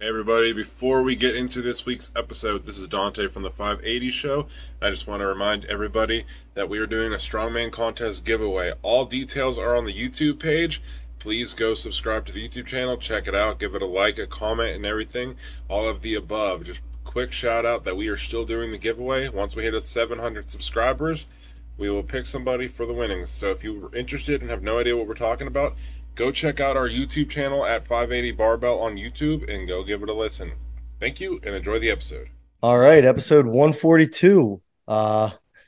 Hey everybody, before we get into this week's episode, this is Dante from the 580 Show. I just want to remind everybody that we are doing a Strongman Contest giveaway. All details are on the YouTube page. Please go subscribe to the YouTube channel, check it out, give it a like, a comment, and everything. All of the above. Just quick shout out that we are still doing the giveaway. Once we hit 700 subscribers, we will pick somebody for the winnings. So if you're interested and have no idea what we're talking about, go check out our YouTube channel at 580 Barbell on YouTube and go give it a listen. Thank you and enjoy the episode. All right, episode 142.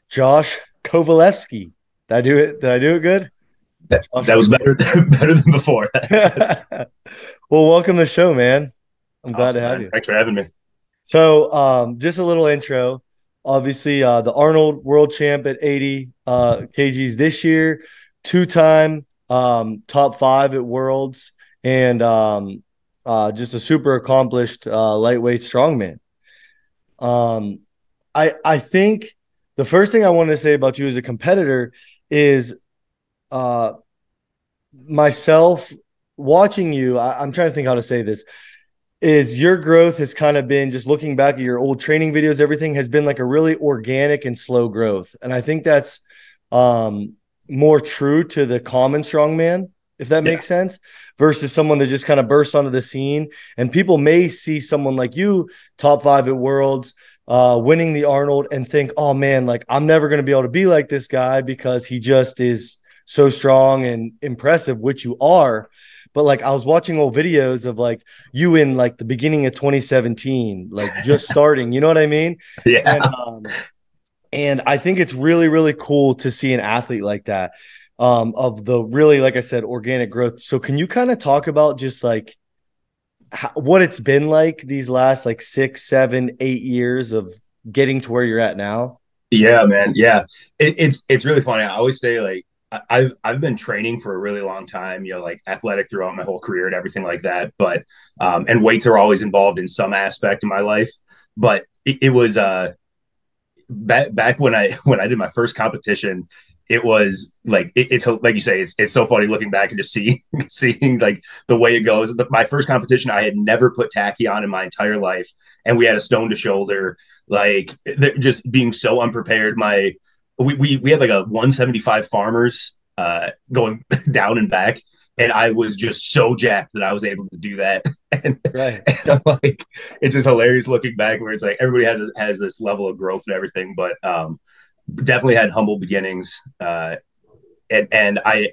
Josh Kowalewski. Did I do it? Did I do it good? That was better than before. Well, welcome to the show, man. I'm glad to have man. you. Thanks for having me. So, just a little intro. Obviously, the Arnold World Champ at 80 kgs this year, two-time top 5 at Worlds, and just a super accomplished lightweight strongman. I think the first thing I wanted to say about you as a competitor is myself watching you. I'm trying to think how to say this. Is your growth has kind of been, just looking back at your old training videos, everything has been like a really organic and slow growth. And I think that's more true to the common strongman, if that makes sense, versus someone that just kind of bursts onto the scene. And people may see someone like you, top 5 at Worlds, winning the Arnold, and think, oh man, like I'm never going to be able to be like this guy because he just is so strong and impressive, which you are. But like I was watching old videos of like you in like the beginning of 2017, like just starting, you know what I mean? Yeah. And I think it's really, really cool to see an athlete like that, of the really, like I said, organic growth. So can you kind of talk about just like what it's been like these last like 6, 7, 8 years of getting to where you're at now? Yeah, man. Yeah. It's really funny. I always say like I've been training for a really long time, like athletic throughout my whole career and everything like that. But and weights are always involved in some aspect of my life. But it was back when I did my first competition, it was like it's like you say, it's so funny looking back and just seeing like the way it goes. My first competition, I had never put tacky on in my entire life, and we had a stone to shoulder, like just being so unprepared. We had like a 175 farmers going down and back, and I was just so jacked that I was able to do that. And, Right. and I'm like, it's just hilarious looking back where it's like everybody has this level of growth and everything, but definitely had humble beginnings. And I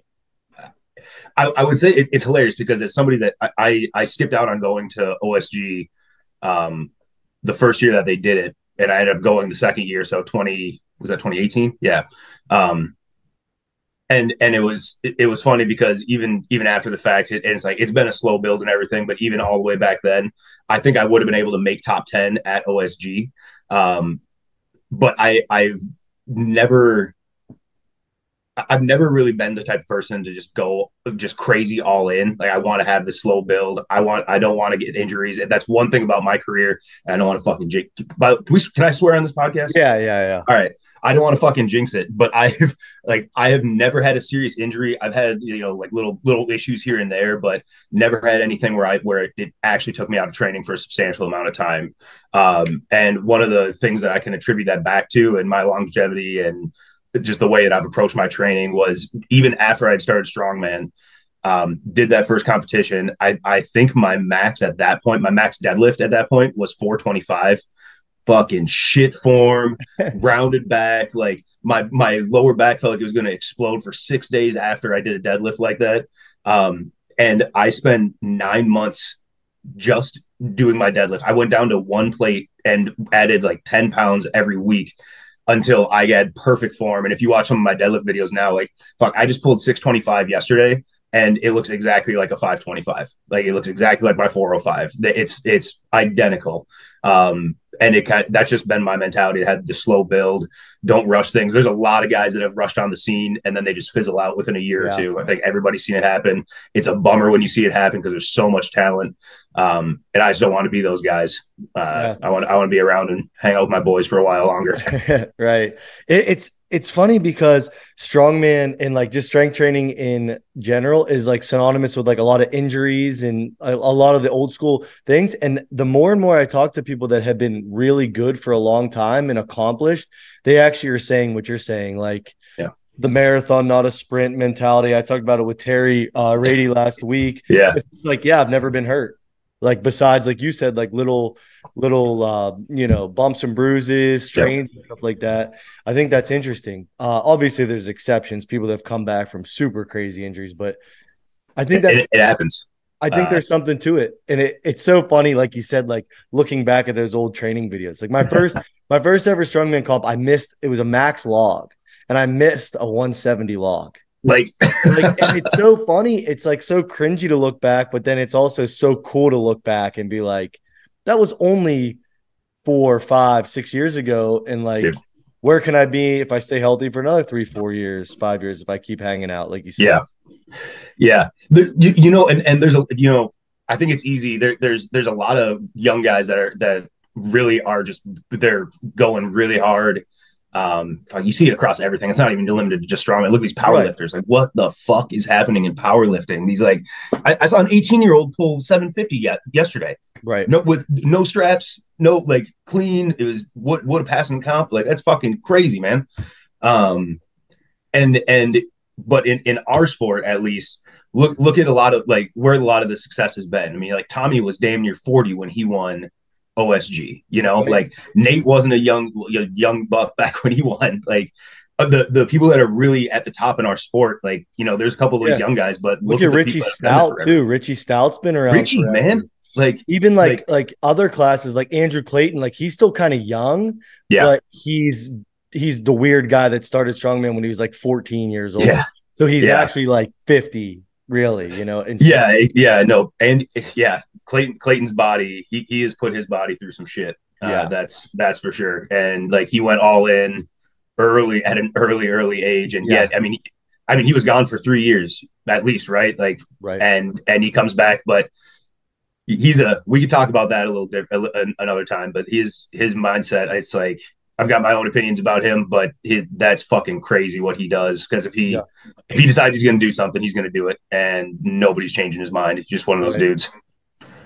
would say it's hilarious because it's somebody that I skipped out on going to OSG the first year that they did it, and I ended up going the second year. So 2018? Yeah. And it was funny because even after the fact, it's like it's been a slow build and everything, but even all the way back then, I think I would have been able to make top 10 at OSG. But I've never really been the type of person to just go just crazy all in. Like I want to have the slow build. I don't want to get injuries. That's one thing about my career, and I don't want to fucking jinx. But can I swear on this podcast? Yeah. All right. I don't want to fucking jinx it, but I have never had a serious injury. I've had like little issues here and there, but never had anything where it actually took me out of training for a substantial amount of time. And one of the things that I can attribute that back to, and my longevity and just the way that I've approached my training, was even after I'd started strongman, did that first competition. I think my max deadlift at that point was 425. Fucking shit form, rounded back. Like my lower back felt like it was going to explode for 6 days after I did a deadlift like that. And I spent 9 months just doing my deadlift. I went down to one plate and added like 10 pounds every week until I had perfect form. And if you watch some of my deadlift videos now, like fuck, I just pulled 625 yesterday, and it looks exactly like a 525. Like it looks exactly like my 405. It's identical. And that's just been my mentality. It had the slow build, don't rush things. There's a lot of guys that have rushed on the scene and then they just fizzle out within a year or two. I think everybody's seen it happen. It's a bummer when you see it happen because there's so much talent. And I just don't want to be those guys. I want to be around and hang out with my boys for a while longer. Right. It's funny because strongman and like just strength training in general is like synonymous with like a lot of injuries and a lot of the old school things. And the more and more I talk to people that have been really good for a long time and accomplished, they actually are saying what you're saying, like the marathon, not a sprint mentality. I talked about it with Terry Rady last week. Yeah. It's like, I've never been hurt. Like besides, like you said, like little bumps and bruises, strains, and stuff like that. I think that's interesting. Obviously there's exceptions, people that have come back from super crazy injuries, but I think it happens. I think there's something to it. And it's so funny, like you said, like looking back at those old training videos. Like my first ever strongman comp, it was a max log, and I missed a 170 log. Like and it's so funny. It's like so cringy to look back, but then it's also so cool to look back and be like, that was only 4, 5, 6 years ago. And like, where can I be if I stay healthy for another 3, 4 years, 5 years, if I keep hanging out, like you said? Yeah. And there's I think it's easy. There's a lot of young guys that really are they're going really hard. You see it across everything. It's not even limited to just strongman. Look at these powerlifters. Like, what the fuck is happening in powerlifting? These like, I saw an 18-year-old pull 750 yesterday. Right. No, with no straps, no like clean. It was what a passing comp. Like that's fucking crazy, man. But in our sport, at least, look at a lot of like where a lot of the success has been. I mean, like Tommy was damn near 40 when he won OSG, right. Like Nate wasn't a young buck back when he won. Like the people that are really at the top in our sport, like, there's a couple of those young guys, but look at Richie Stout too. Richie Stout's been around. Richie, forever. Man. Like even like other classes, like Andrew Clayton, like he's still kind of young, but he's the weird guy that started strongman when he was like 14 years old. Yeah. So he's actually like 50, really, and Clayton's body, he has put his body through some shit. That's for sure. And like he went all in early at an early age, and yet I mean he was gone for 3 years at least, right? Like and he comes back, but we could talk about that a little bit another time, but his mindset, it's like I've got my own opinions about him, but that's fucking crazy what he does. Because if he decides he's going to do something, he's going to do it, and nobody's changing his mind. He's just one of those dudes.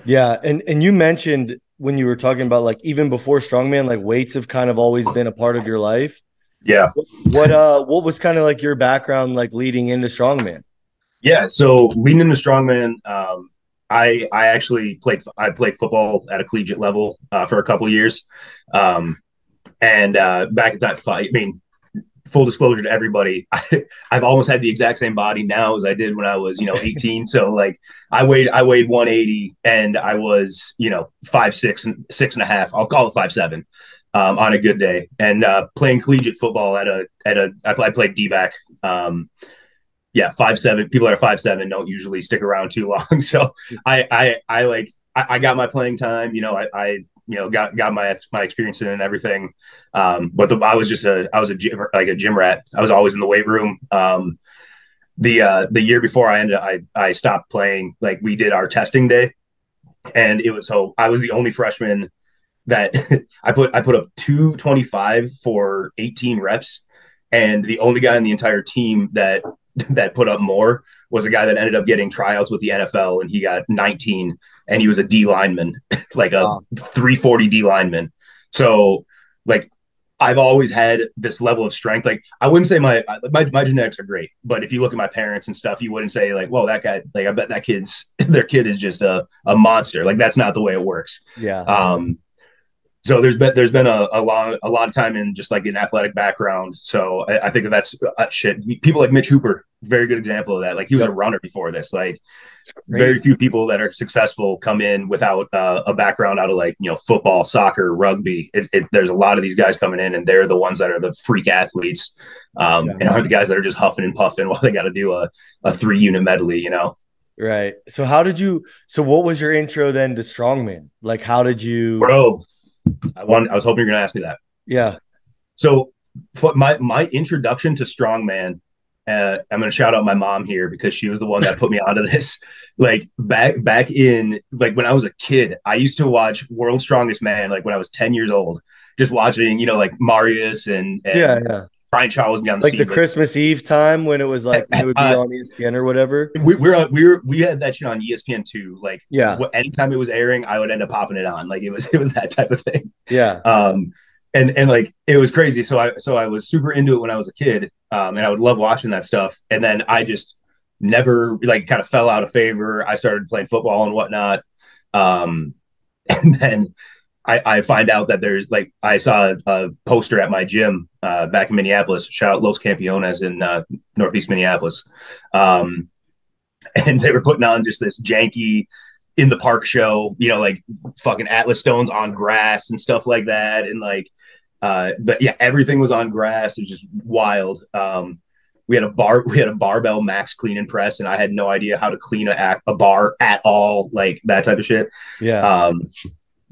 Yeah, and you mentioned when you were talking about like even before strongman, like weights have kind of always been a part of your life. Yeah. What was kind of like your background like leading into strongman? Yeah, so leading into strongman, I actually played football at a collegiate level for a couple years. And back at that fight, I mean, full disclosure to everybody, I've almost had the exact same body now as I did when I was, 18. So like I weighed 180 and I was, 5'6" and 6.5. I'll call it 5'7" on a good day. And playing collegiate football I played D-back. 5'7". People that are 5'7" don't usually stick around too long. So I got my playing time. I got my experience in it and everything. But I was a gym rat. I was always in the weight room. The year before I stopped playing, like we did our testing day, and I was the only freshman that I put up 225 for 18 reps. And the only guy in the entire team that put up more was a guy that ended up getting tryouts with the NFL, and he got 19, and he was a D lineman, like a 340 D lineman. So like I've always had this level of strength. Like I wouldn't say my genetics are great, but if you look at my parents and stuff, you wouldn't say like, well, that guy, like I bet their kid is just a monster. Like that's not the way it works. Yeah. So there's been a lot of time in just like an athletic background. So I think that's shit. People like Mitch Hooper, very good example of that. Like he was a runner before this. Like very few people that are successful come in without a background out of like, football, soccer, rugby. There's a lot of these guys coming in, and they're the ones that are the freak athletes, and aren't the guys that are just huffing and puffing while they got to do a 3-unit medley, Right. So what was your intro then to strongman? Like, how did you, bro? I was hoping you're going to ask me that. Yeah. So my introduction to strongman I'm going to shout out my mom here because she was the one that put me onto this. Like back in like when I was a kid, I used to watch World's Strongest Man like when I was 10 years old, just watching, like Marius and Yeah. Brian Shaw was on the Like scene. the Christmas Eve time when it was like it would be on ESPN or whatever. We had that shit on ESPN too. Like anytime it was airing, I would end up popping it on. Like it was that type of thing. Yeah. And like it was crazy. So I was super into it when I was a kid. And I would love watching that stuff. And then I just never like kind of fell out of favor. I started playing football and whatnot. And then I find out that there's like I saw a poster at my gym back in Minneapolis. Shout out Los Campeones in Northeast Minneapolis. And they were putting on just this janky in the park show, like fucking Atlas stones on grass and stuff like that. And like, but yeah, everything was on grass. It was just wild. We had a barbell max clean and press, and I had no idea how to clean a bar at all, like that type of shit. Yeah.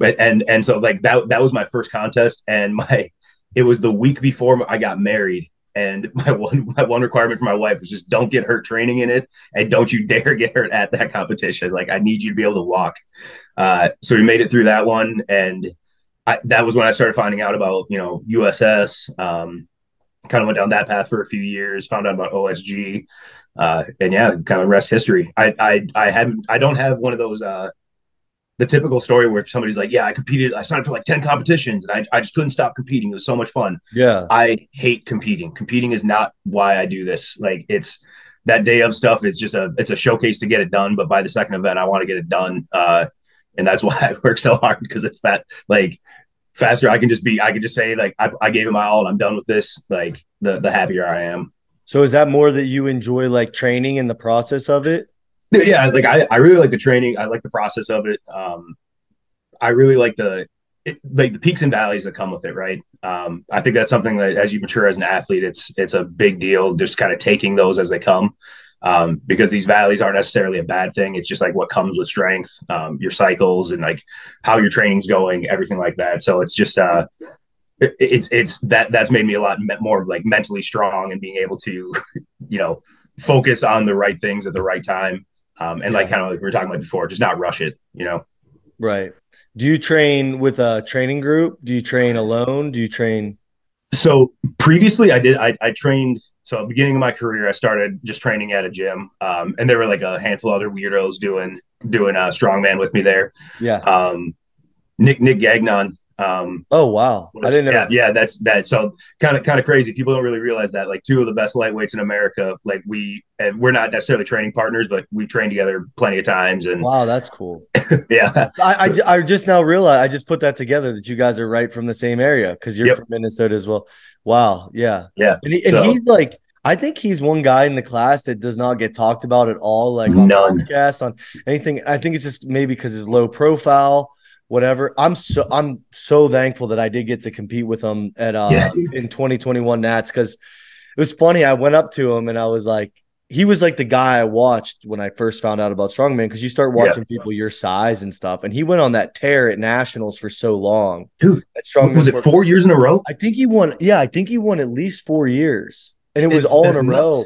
And so like that was my first contest, and it was the week before I got married. And my one requirement for my wife was just don't get hurt training in it, and don't you dare get hurt at that competition. Like I need you to be able to walk. So we made it through that one, and that was when I started finding out about USS. Kind of went down that path for a few years. Found out about OSG, and yeah, kind of rest history. I don't have one of those. The typical story where somebody's like, yeah, I signed up for like 10 competitions and I just couldn't stop competing. It was so much fun. Yeah. I hate competing. Competing is not why I do this. Like it's that day of stuff. It's just it's a showcase to get it done. But by the second event, I want to get it done. And that's why I work so hard, because it's faster. I can just say like, I gave it my all and I'm done with this. Like the happier I am. So is that more that you enjoy like training and the process of it? Yeah, like I really like the training. I like the process of it. I really like the peaks and valleys that come with it, right? I think that's something that as you mature as an athlete, it's a big deal, just kind of taking those as they come, because these valleys aren't necessarily a bad thing. It's just like what comes with strength, your cycles, and like how your training's going, everything like that. So it's just that's made me a lot more like mentally strong and being able to focus on the right things at the right time. Like kind of like we were talking about before, just not rush it, Right. Do you train with a training group? Do you train alone? Do you train? So previously I did, I trained. So at the beginning of my career, I started just training at a gym. And there were like a handful of other weirdos doing strongman with me there. Yeah. Nick Gagnon. Oh, wow. I didn't know. Yeah, that's that. So kind of crazy. People don't really realize that like two of the best lightweights in America, like we're not necessarily training partners, but we train together plenty of times. And wow, that's cool. Yeah. I just now realized, I just put that together that you guys are right from the same area, because you're from Minnesota as well. Wow. Yeah. Yeah. And he's like, I think he's one guy in the class that does not get talked about at all, like on podcasts, on anything. I think it's just maybe because his low profile, whatever. I'm so thankful that I did get to compete with him at in 2021 Nats, because it was funny. I went up to him and I was like, he was like the guy I watched when I first found out about strongman, because you start watching people your size and stuff, and he went on that tear at nationals for so long. Dude, was it 4 years in a row? I think he won. Yeah, I think he won at least 4 years, and it was all in a row.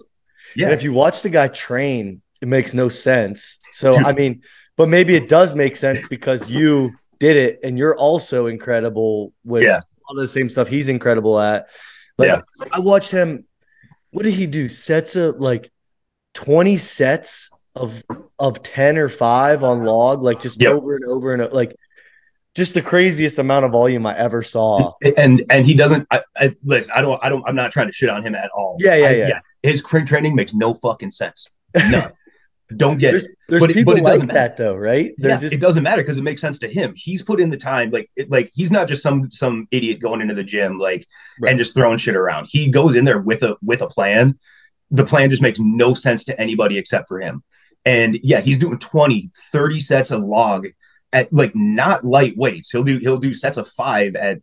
Yeah. And if you watch the guy train, it makes no sense. So dude. I mean, but maybe it does make sense because you did it and you're also incredible with all the same stuff he's incredible at. Like I watched him. What did he do? Sets of like 20 sets of 10 or 5 on log, like just over and over and over, like just the craziest amount of volume I ever saw. And he doesn't. Listen, I'm not trying to shit on him at all. Yeah. His training makes no fucking sense. None. Don't get it. There's people it like that though, right? It doesn't matter because it makes sense to him. He's put in the time. Like he's not just some idiot going into the gym and just throwing shit around. He goes in there with a plan. The plan just makes no sense to anybody except for him. And yeah, he's doing 20, 30 sets of log at like not light weights. He'll do sets of 5 at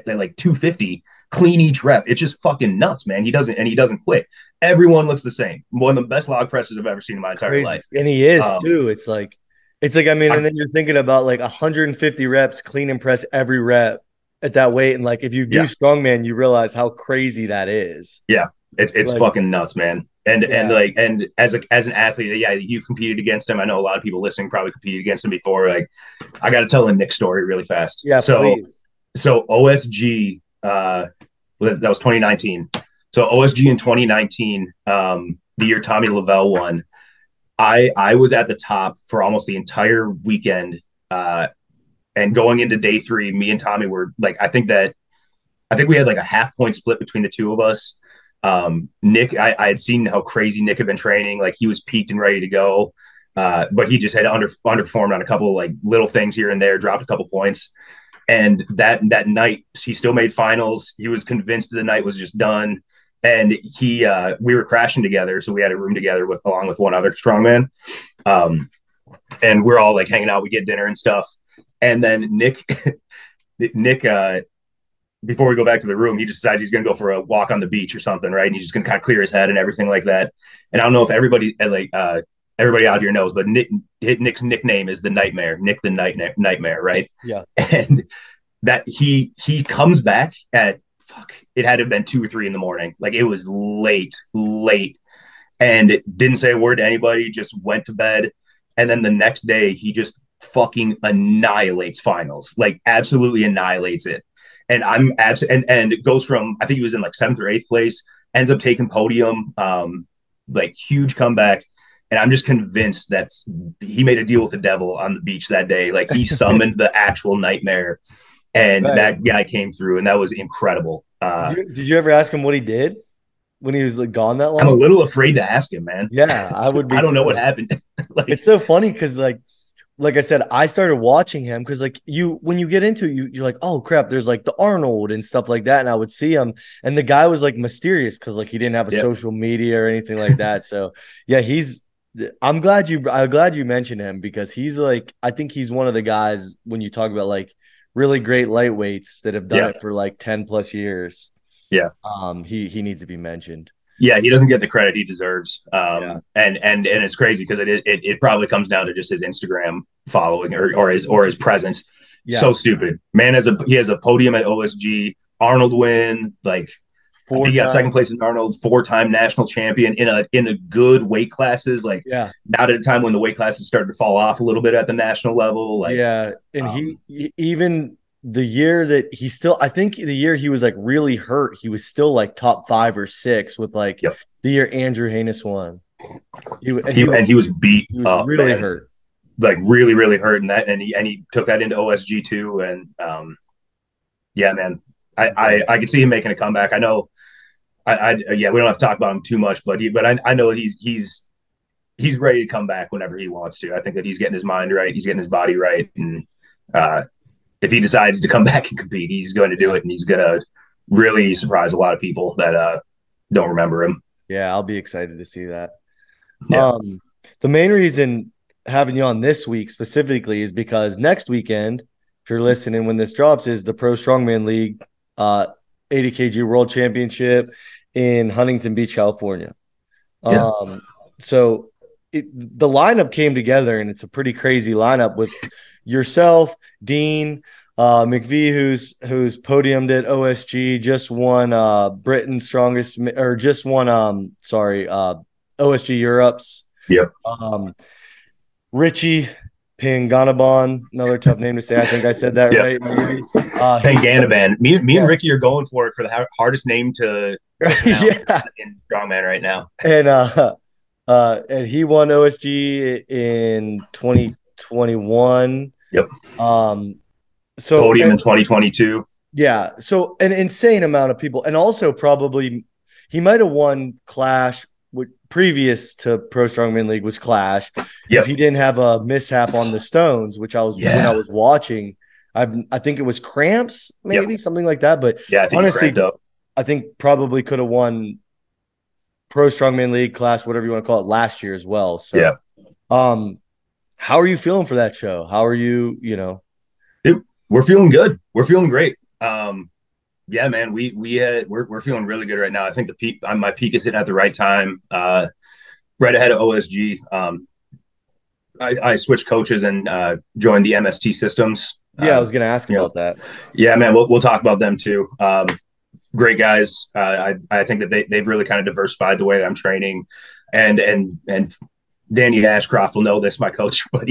like 250 clean each rep. It's just fucking nuts, man. He doesn't quit. Everyone looks the same. One of the best log presses I've ever seen in my entire life. And he is too. It's like, I mean, and then you're thinking about like 150 reps, clean and press every rep at that weight. And like, if you do strongman, you realize how crazy that is. Yeah. It's Like, fucking nuts, man. And yeah. and as an athlete, yeah, you've competed against him. I know a lot of people listening probably competed against him before. Like, I got to tell a Nick story really fast. Yeah, please. So OSG, that was 2019. So OSG in 2019, the year Tommy Lavelle won, I was at the top for almost the entire weekend. And going into day 3, me and Tommy were like, I think we had like a half point split between the two of us. Nick, I had seen how crazy Nick had been training. Like, he was peaked and ready to go. But he just had underperformed on a couple of like little things here and there, dropped a couple points. And that night, he still made finals. He was convinced the night was just done. And we were crashing together. So we had a room together along with one other strongman. And we're all like hanging out. We get dinner and stuff. And then Nick, before we go back to the room, he just decides he's going to go for a walk on the beach or something, right? And he's just going to kind of clear his head and everything like that. And I don't know if everybody out here knows, but Nick's nickname is the Nightmare. Nick the Nightmare, right? Yeah. And that he comes back at it had to have been 2 or 3 in the morning. Like, it was late, and didn't say a word to anybody. Just went to bed, and then the next day he just fucking annihilates finals, like absolutely annihilates it. And and it goes from, I think he was in like 7th or 8th place, ends up taking podium, like huge comeback. And I'm just convinced that he made a deal with the devil on the beach that day. Like, he summoned the actual Nightmare, and that guy came through, and that was incredible. Did you ever ask him what he did when he was like gone that long? I'm a little afraid to ask him, man. Yeah, I would be. I don't know what happened. Like, it's so funny because like I said, I started watching him because like when you get into it, you're like, oh crap, there's like the Arnold and stuff like that. And I would see him, and the guy was like mysterious because like he didn't have a social media or anything like that. So yeah, I'm glad you mentioned him, because he's like, I think he's one of the guys when you talk about like really great lightweights that have done it for like 10 plus years. Yeah. He needs to be mentioned. Yeah, he doesn't get the credit he deserves. And it's crazy because it probably comes down to just his Instagram following or his presence. Yeah. So stupid. Man he has a podium at OSG, Arnold win, like he got 2nd place in Arnold, 4-time national champion in a good weight classes. Like, not at a time when the weight classes started to fall off a little bit at the national level. Like, and he even the year that I think the year he was like really hurt, he was still like top 5 or 6 with like the year Andrew Hanus won. He was beat. He was really hurt, like really, really hurt, and he took that into OSG too. And yeah, man, I can see him making a comeback. I know. We don't have to talk about him too much, but I know that he's ready to come back whenever he wants to. I think that he's getting his mind right, he's getting his body right, and if he decides to come back and compete, he's going to do it, and he's going to really surprise a lot of people that don't remember him. Yeah, I'll be excited to see that. Yeah. The main reason having you on this week specifically is because next weekend, if you're listening when this drops, is the Pro Strongman League 80 kg World Championship in Huntington Beach, California. So the lineup came together, and it's a pretty crazy lineup with yourself, Dean, McVie, who's podiumed at OSG, just won Britain's strongest, or just won OSG Europe's. Yep. Richie Panganaban, another tough name to say. I think I said that right. Maybe. Panganaban. Me and Ricky are going for it for the hardest name to in strongman right now. And he won OSG in 2021. Yep. So podium in 2022. Yeah. So an insane amount of people, and also probably he might have won Clash. Previous to Pro Strongman League was Clash. If he didn't have a mishap on the stones, which I was when I was watching, I think it was cramps, maybe something like that. But I think honestly, I think probably could have won Pro Strongman League, Clash, whatever you want to call it, last year as well. So, how are you feeling for that show? How are you? Dude, we're feeling good. We're feeling great. Yeah, man, we're feeling really good right now. I think my peak is hitting at the right time, right ahead of OSG. I switched coaches and joined the MST systems. I was going to ask about that. Yeah, man, we'll talk about them too. great guys. I think that they've really kind of diversified the way that I'm training, and Danny Ashcroft will know this, my coach, but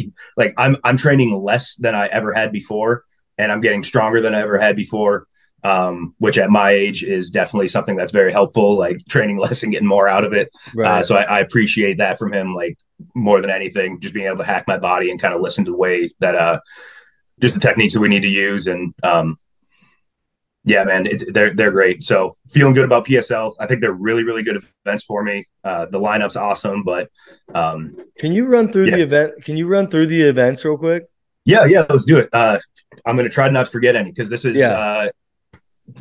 I'm training less than I ever had before, and I'm getting stronger than I ever had before. Which at my age is definitely something that's very helpful, like training less and getting more out of it. Right. So I appreciate that from him, like more than anything, just being able to hack my body and kind of listen to the way that, just the techniques that we need to use. And, yeah, man, they're great. So feeling good about PSL. I think they're really, really good events for me. The lineup's awesome, but, can you run through the event? Can you run through the events real quick? Yeah, let's do it. I'm going to try not to forget any, because this is,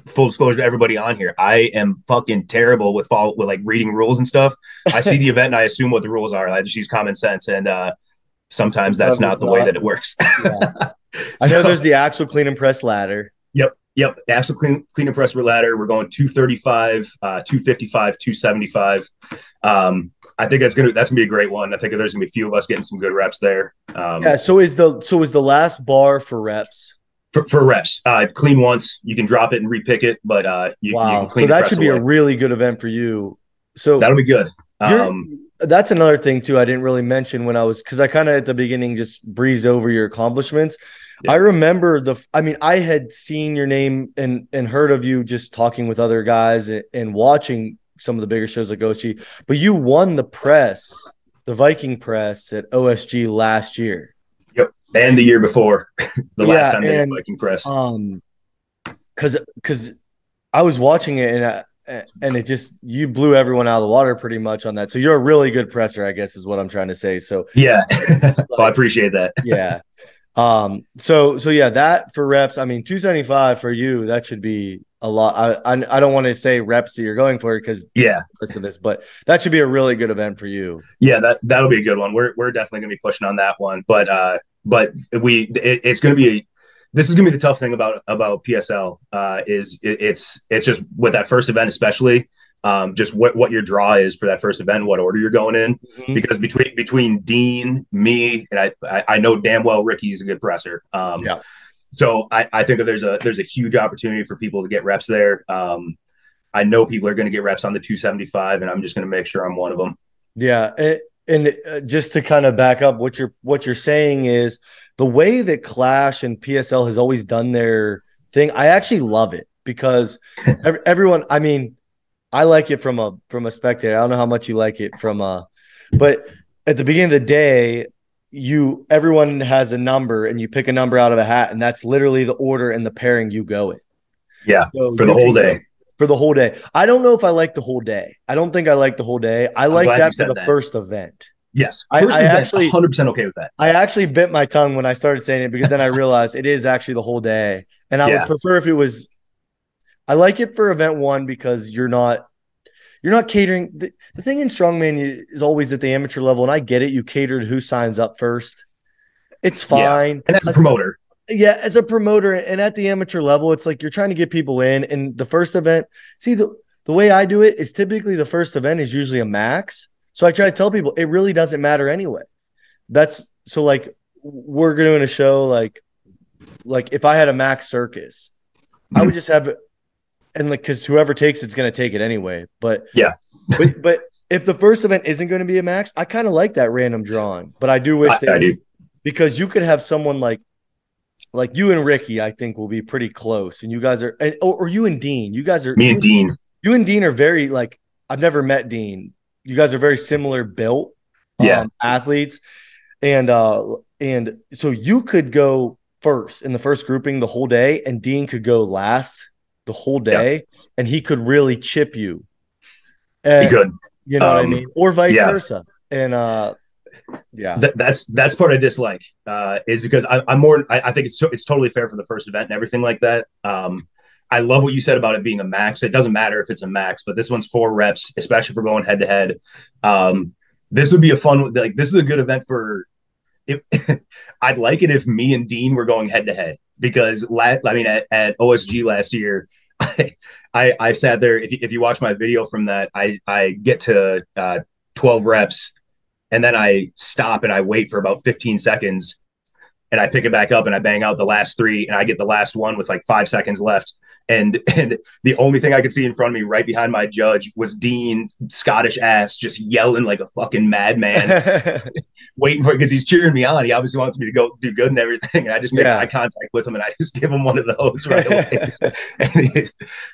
full disclosure to everybody on here, I am fucking terrible with like reading rules and stuff. I see the event and I assume what the rules are. I just use common sense, and sometimes that's not the way that it works. Yeah. I know there's the axle clean and press ladder. Yep. Axle clean and press ladder. We're going 235, 255, 275. I think that's gonna be a great one. I think there's gonna be a few of us getting some good reps there. So is the last bar for reps? For reps, clean once, you can drop it and repick it, but you can clean. So that should be a really good event for you. So that'll be good. That's another thing too I didn't really mention because I kind of at the beginning just breezed over your accomplishments. Yeah. I remember I had seen your name and heard of you just talking with other guys and watching some of the bigger shows like OSG, but you won the Viking press at OSG last year. And the year before, last time they did Viking press. Because I was watching it and it just, you blew everyone out of the water pretty much on that. So you're a really good presser, I guess is what I'm trying to say. So yeah, well, I appreciate that. Yeah. So yeah, that for reps, 275 for you, that should be a lot. I don't want to say reps that you're going for because listen to this, but that should be a really good event for you. Yeah, that'll be a good one. We're definitely gonna be pushing on that one, but it's going to be this is going to be the tough thing about PSL is it's just with that first event, especially just what your draw is for that first event, what order you're going in, because between Dean, me, and I know damn well Ricky's a good presser. So I think that there's a huge opportunity for people to get reps there. I know people are going to get reps on the 275, and I'm just going to make sure I'm one of them. Yeah. And just to kind of back up what you're saying is the way that Clash and PSL has always done their thing. I actually love it because everyone, I like it from a spectator. I don't know how much you like it but at the beginning of the day, everyone has a number and you pick a number out of a hat, and that's literally the order and the pairing you go in. Yeah. So for the whole day. For the whole day. I don't know if I like the whole day. I don't think I like the whole day. I like that for the first event. Yes. I actually 100% okay with that. I actually bit my tongue when I started saying it because then I realized it is actually the whole day. And I would prefer if it was – I like it for event one because you're not catering. The thing in strongman is always at the amateur level, and I get it. You cater to who signs up first. It's fine. Yeah. And that's a promoter. Yeah, as a promoter, and at the amateur level, it's like you're trying to get people in. And the first event, see, the way I do it is typically the first event is usually a max. So I try to tell people it really doesn't matter anyway. So like we're doing a show like if I had a max circus, I would just have it, and because whoever takes it's going to take it anyway. But yeah, but if the first event isn't going to be a max, I kind of like that random drawing. But I do wish I do, because you could have someone like you and Ricky, I think will be pretty close. And you guys are, or you and Dean, you guys are. Me and Dean. You and Dean are very I've never met Dean. You guys are very similar built, athletes. And so you could go first in the first grouping the whole day, and Dean could go last the whole day, and he could really chip you. And, he could. You know what I mean? Or vice versa. And that's part I dislike is because I think it's totally fair for the first event and everything like that. I love what you said about it being a max. It doesn't matter if it's a max, but this one's 4 reps, especially if we're going head to head. This would be a fun, this is a good event for it. I'd like it if me and Dean were going head to head because at OSG last year, I sat there. If you watch my video from that, I get to 12 reps and then I stop and I wait for about 15 seconds and I pick it back up and I bang out the last 3 and I get the last one with 5 seconds left. And the only thing I could see in front of me right behind my judge was Dean, Scottish ass, just yelling like a fucking madman, waiting for it because he's cheering me on. He obviously wants me to go do good and everything. And I just make eye contact with him and I just give him one of those right away.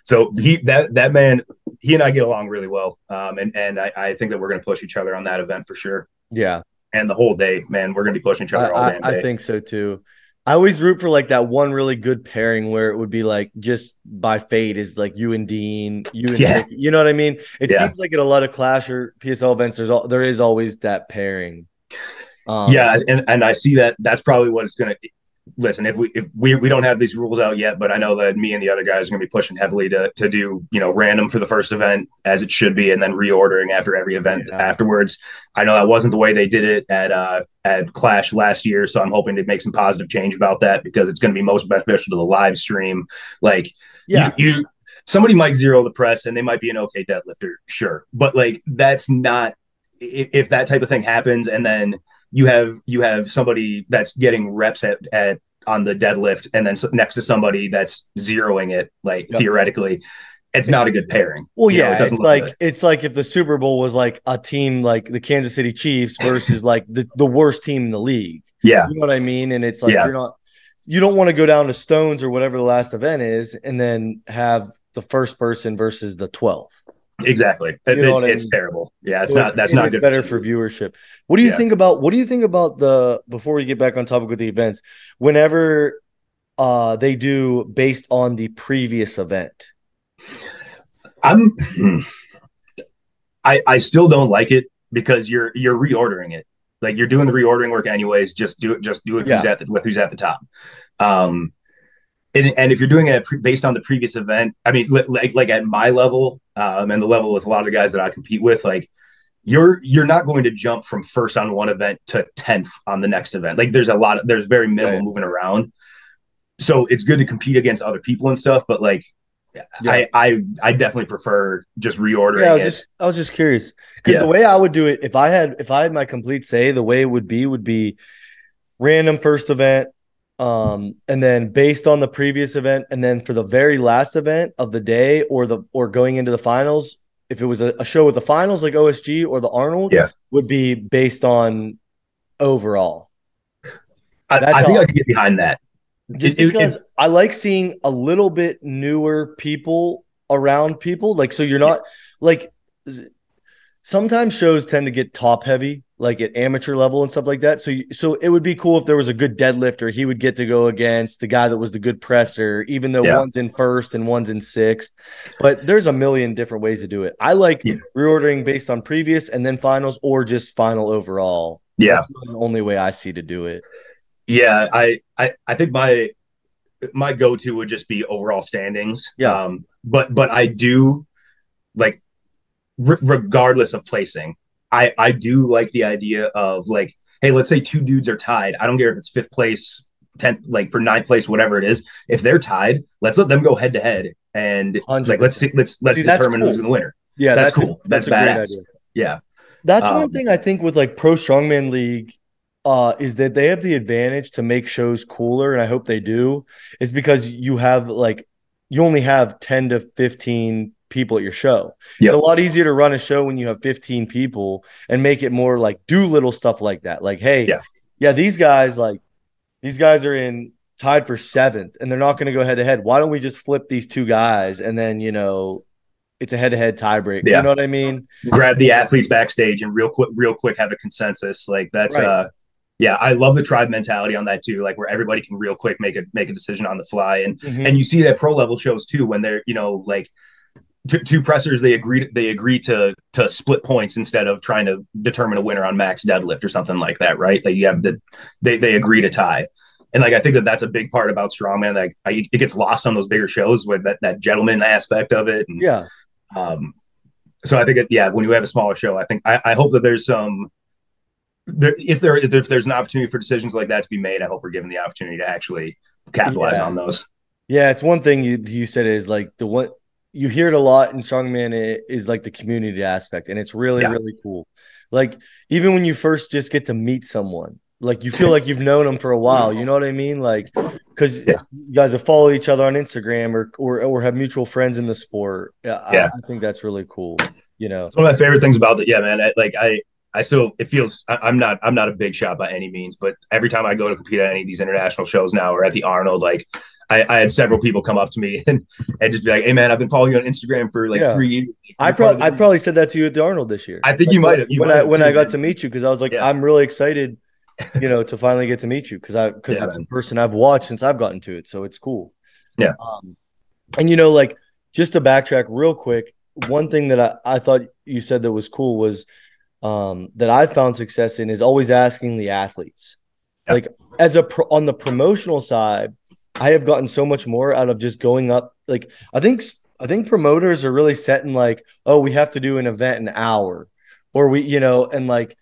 So that man, he and I get along really well. And I think that we're going to push each other on that event for sure. Yeah. And the whole day, man, we're going to be pushing each other all day. I think so too. I always root for like that one really good pairing where it would be like just by fate is like you and Dean, you and Nick, you know what I mean? It seems like at a lot of Clash or PSL events, there is always that pairing. And I see that that's probably what it's going to listen. If we don't have these rules out yet, but I know that me and the other guys are going to be pushing heavily to do, random for the first event as it should be, and then reordering after every event afterwards. I know that wasn't the way they did it at Clash last year, so I'm hoping to make some positive change about that because it's going to be most beneficial to the live stream. Like, somebody might zero the press and they might be an okay deadlifter, sure, but like that's not if that type of thing happens and then you have somebody that's getting reps at on the deadlift and then next to somebody that's zeroing it, like theoretically, it's not a good pairing. Well, it's like if the Super Bowl was like a team like the Kansas City Chiefs versus like the worst team in the league. Yeah. You know what I mean? And it's like you don't want to go down to stones or whatever the last event is and then have the first person versus the 12th. Exactly. It's terrible. Yeah, that's not good. Better for viewership. What do you think about before we get back on topic with the events, whenever they do based on the previous event? I still don't like it because you're reordering it. Like you're doing the reordering work anyways. Just do it who's at the top. And if you're doing it based on the previous event, I mean, like at my level and the level with a lot of the guys that I compete with, like you're not going to jump from first on one event to 10th on the next event. Like there's very minimal moving around. So it's good to compete against other people and stuff, but like I definitely prefer just reordering. I was just curious because the way I would do it, if I had my complete say, the way it would be random first event. And then based on the previous event, and then for the very last event of the day or going into the finals, if it was a show with the finals like OSG or the Arnold, would be based on overall. I think I could get behind that. Just because I like seeing a little bit newer people around people. Like, so you're not like sometimes shows tend to get top heavy, like at amateur level and stuff like that. So it would be cool if there was a good deadlifter. He would get to go against the guy that was the good presser, even though one's in first and one's in sixth. But there's a million different ways to do it. I like reordering based on previous and then finals or just final overall. Yeah. That's the only way I see to do it. Yeah. I think my go-to would just be overall standings. Yeah. But I do like, regardless of placing, I do like the idea of like, hey, let's say two dudes are tied. I don't care if it's 5th place, 10th, like for 9th place, whatever it is. If they're tied, let's let them go head to head and 100%. Like let's determine who's the winner. Yeah, that's cool. That's a badass. Great idea. Yeah, that's one thing I think with like Pro Strongman League. Is that they have the advantage to make shows cooler, and I hope they do, is because you only have 10 to 15 people at your show. It's a lot easier to run a show when you have 15 people and make it more like do little stuff like that. Like, hey, these guys are in tied for 7th and they're not going to go head to head. Why don't we just flip these two guys and then, it's a head-to-head tiebreak. You know what I mean? Grab the athletes backstage and real quick have a consensus. Like that's I love the tribe mentality on that too. Like where everybody can real quick make a decision on the fly. And you see that pro level shows too, when they're, like two pressers, they agree to split points instead of trying to determine a winner on max deadlift or something like that. Right. Like you have they agree to tie. And like, I think that's a big part about strongman. Like it gets lost on those bigger shows with that gentleman aspect of it. And, so I think when you have a smaller show, I hope that there's some, if there's an opportunity for decisions like that to be made, I hope we're given the opportunity to actually capitalize on those. Yeah, it's one thing you said is like the one you hear it a lot in strongman is like the community aspect, and it's really really cool. Like even when you first just get to meet someone, like you feel like you've known them for a while. You know what I mean? Like because you guys have followed each other on Instagram or have mutual friends in the sport. I think that's really cool. It's one of my favorite things about it. Yeah, man. I still, it feels, I'm not a big shot by any means, but every time I go to compete at any of these international shows now or at the Arnold, like I had several people come up to me and just be like, "Hey man, I've been following you on Instagram for like 3 years." I probably said that to you at the Arnold this year. I think you might have. When I got to meet you, because I was like, I'm really excited, to finally get to meet you because it's a person I've watched since I've gotten to it, so it's cool. Yeah. And like just to backtrack real quick, one thing that I thought you said that was cool was that I found success in is always asking the athletes. Like on the promotional side, I have gotten so much more out of just going up. Like I think promoters are really setting like, oh, we have to do an event an hour, or and like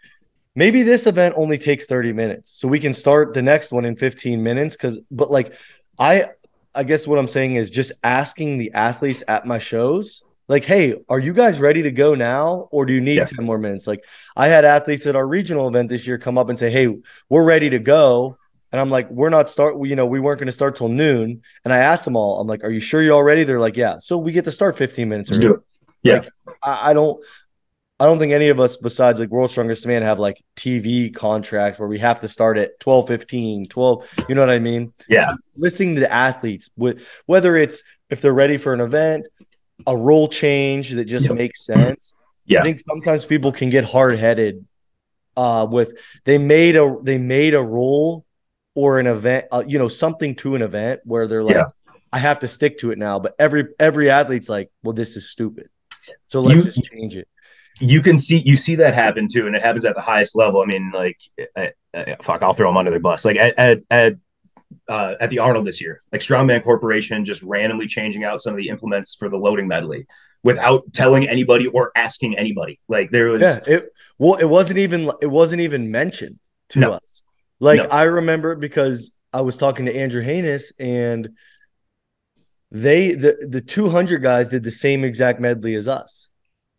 maybe this event only takes 30 minutes, so we can start the next one in 15 minutes. But like I guess what I'm saying is just asking the athletes at my shows, like, hey, are you guys ready to go now, or do you need 10 more minutes? Like I had athletes at our regional event this year come up and say, hey, we're ready to go. And I'm like, we weren't going to start till noon. And I asked them all, I'm like, are you sure you're all ready? They're like, yeah. So we get to start 15 minutes early. Let's do it. Yeah. Like, I don't think any of us besides like World's Strongest Man have like TV contracts where we have to start at 12:15, 12. You know what I mean? Yeah. So listening to the athletes, whether it's if they're ready for an event, a role change that just makes sense. Yeah. I think sometimes people can get hard-headed with they made a role or an event, something to an event where they're like, I have to stick to it now. But every athlete's like, well, this is stupid, so let's just change it. You see that happen too, and it happens at the highest level. I mean, like, I'll throw them under the bus. Like at the Arnold this year, like Strongman Corporation just randomly changing out some of the implements for the loading medley without telling anybody or asking anybody. Like there was, it wasn't even mentioned to us. Like I remember because I was talking to Andrew Haynes and the 200 guys did the same exact medley as us.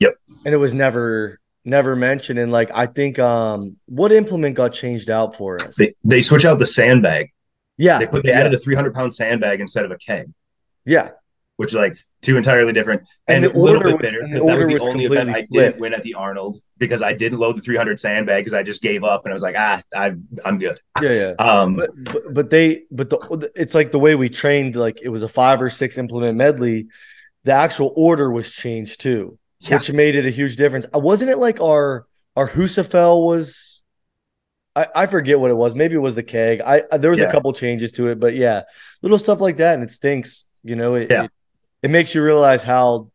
Yep. And it was never mentioned. And like, I think what implement got changed out for us? They switch out the sandbag. Yeah. They added a 300-pound sandbag instead of a keg. Yeah. Which is like two entirely different. And a little bit bitter because that was the only event I didn't win at the Arnold because I didn't load the 300 sandbag because I just gave up and I was like, I'm good. Yeah. But it's like the way we trained, like it was a 5 or 6 implement medley. The actual order was changed too, which made it a huge difference. Wasn't it like our Husafel was? I forget what it was. Maybe it was the keg. There was a couple changes to it, but little stuff like that, and it stinks. It makes you realize how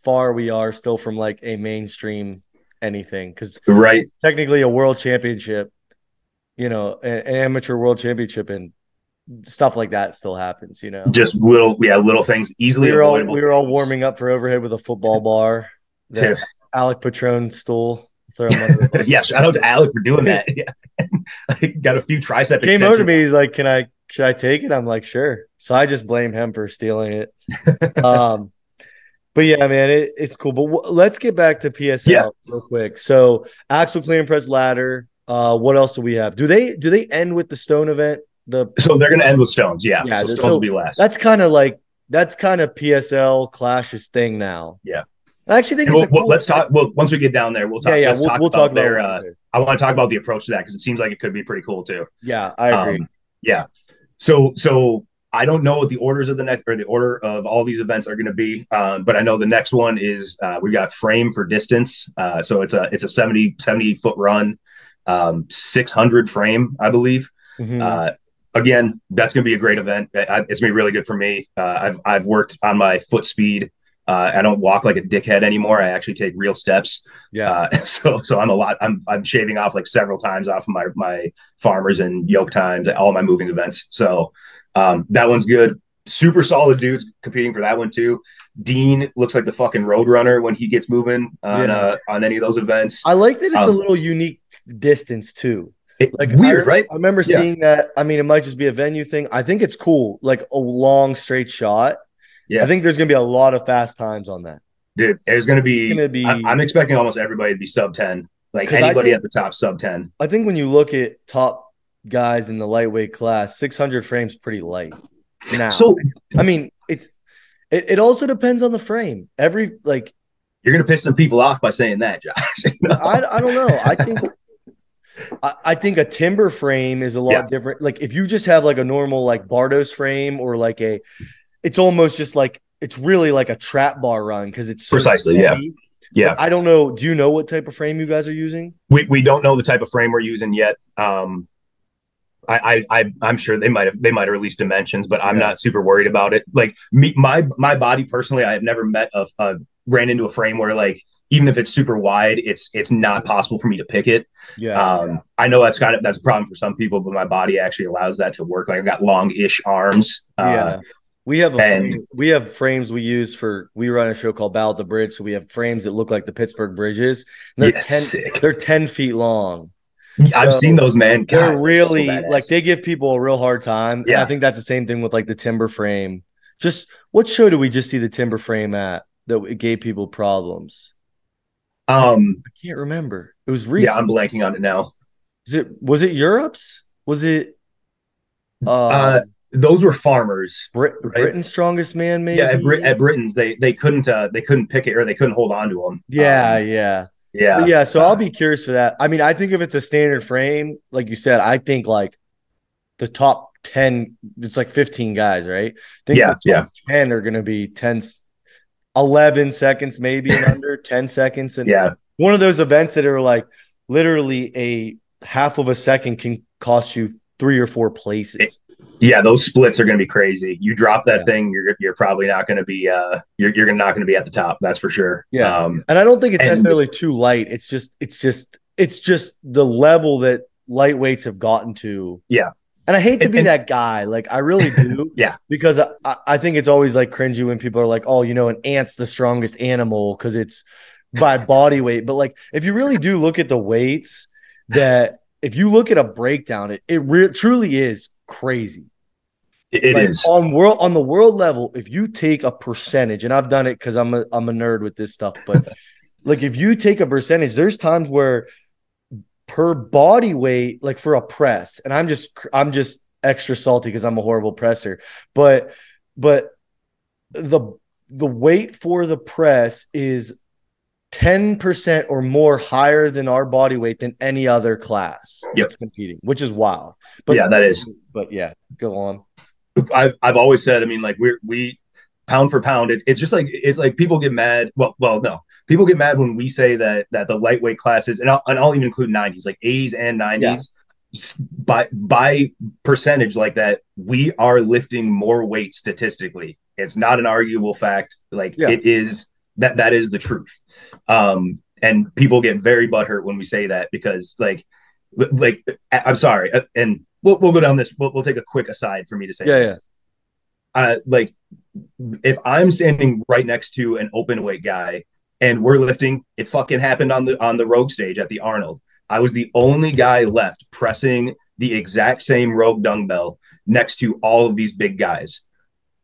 far we are still from like a mainstream anything, because technically a world championship, an amateur world championship, and stuff like that still happens. Just little things easily avoidable. We were all warming up for overhead with a football bar. That Alec Patron stole. Shout out to Alec for doing that. Got a few tricep extensions. Came over to me, he's like, should I take it? I'm like, sure. So I just blame him for stealing it. But yeah, man, it's cool. But let's get back to PSL real quick. So axle clean and press ladder. What else do we have? Do they end with the stone event? So they're gonna end with stones, so stones will be last. That's kind of PSL Clash's thing now. Yeah. I actually think let's talk. Well, once we get down there, we'll talk. We'll talk about their. I want to talk about the approach to that because it seems like it could be pretty cool too. Yeah, I agree. So I don't know what the orders of the order of all these events are going to be, but I know the next one is we got frame for distance. So it's a 70 foot run, 600 frame, I believe. Mm-hmm. Again, that's going to be a great event. It's going to be really good for me. I've worked on my foot speed. I don't walk like a dickhead anymore. I actually take real steps. So I'm shaving off like several times off of my farmers and yoke times, all my moving events. So that one's good. Super solid dudes competing for that one too. Dean looks like the fucking road runner when he gets moving on any of those events. I like that it's a little unique distance too. Weird, right? I remember seeing that. I mean, it might just be a venue thing. I think it's cool. Like a long straight shot. Yeah, I think there's going to be a lot of fast times on that. Dude, there's going to be. I'm expecting almost everybody to be sub 10. Like anybody at the top, sub 10. I think when you look at top guys in the lightweight class, 600 frames pretty light. now. So I mean, it also depends on the frame. You're gonna piss some people off by saying that, Josh. I don't know. I think a timber frame is a lot different. Like if you just have like a normal like Bardos frame or like it's almost just like it's really like a trap bar run because it's so precisely steady. Yeah. But I don't know. Do you know what type of frame you guys are using? We don't know the type of frame we're using yet. I'm sure they might have released dimensions, but I'm not super worried about it. Like my body personally, I have never ran into a frame where like even if it's super wide, it's not possible for me to pick it. Yeah. I know that's a problem for some people, but my body actually allows that to work. Like I've got long-ish arms. We have frames we use we run a show called Battle at the Bridge. So we have frames that look like the Pittsburgh bridges. And they're 10 feet long. I've seen those, man. God, they're really so like they give people a real hard time. Yeah. And I think that's the same thing with like the timber frame. Just what show did we just see the timber frame at that it gave people problems? I can't remember. It was recent. Yeah, I'm blanking on it now. Was it Europe's? Was it those were farmers. Britain's Strongest Man, maybe? Yeah, at Britain's they couldn't pick it or they couldn't hold on to them. Yeah. So I'll be curious for that. I mean, I think if it's a standard frame, like you said, I think like the top 10, it's like 15 guys, right? I think the top 10 are going to be 11 seconds, maybe and under 10 seconds. And one of those events that are like literally a half of a second can cost you 3 or 4 places. Those splits are going to be crazy. You drop that thing, you're probably not going to be you're not going to be at the top. That's for sure. Yeah, and I don't think it's necessarily too light. It's just the level that lightweights have gotten to. Yeah, and I hate to be that guy. Like I really do. Because I think it's always like cringy when people are like, oh, an ant's the strongest animal because it's by body weight. But like if you really do look at the weights, that if you look at a breakdown, it truly is crazy. It is on the world level. If you take a percentage, and I've done it because I'm a nerd with this stuff, but like if you take a percentage, there's times where per body weight, like for a press, and I'm just extra salty because I'm a horrible presser, but the weight for the press is 10% or more higher than our body weight than any other class that's competing, which is wild. But that is. But go on. I've always said, I mean, like we pound for pound, it's just like it's like people get mad. Well, no, people get mad when we say that the lightweight classes, and I'll even include 90s, like 80s and 90s, by percentage like that, we are lifting more weight statistically. It's not an arguable fact. Like it is that is the truth. And people get very butthurt when we say that because like I'm sorry, and we'll go down this. We'll take a quick aside for me to say this. Like if I'm standing right next to an open weight guy and we're lifting, it fucking happened on the Rogue stage at the Arnold. I was the only guy left pressing the exact same Rogue dumbbell next to all of these big guys.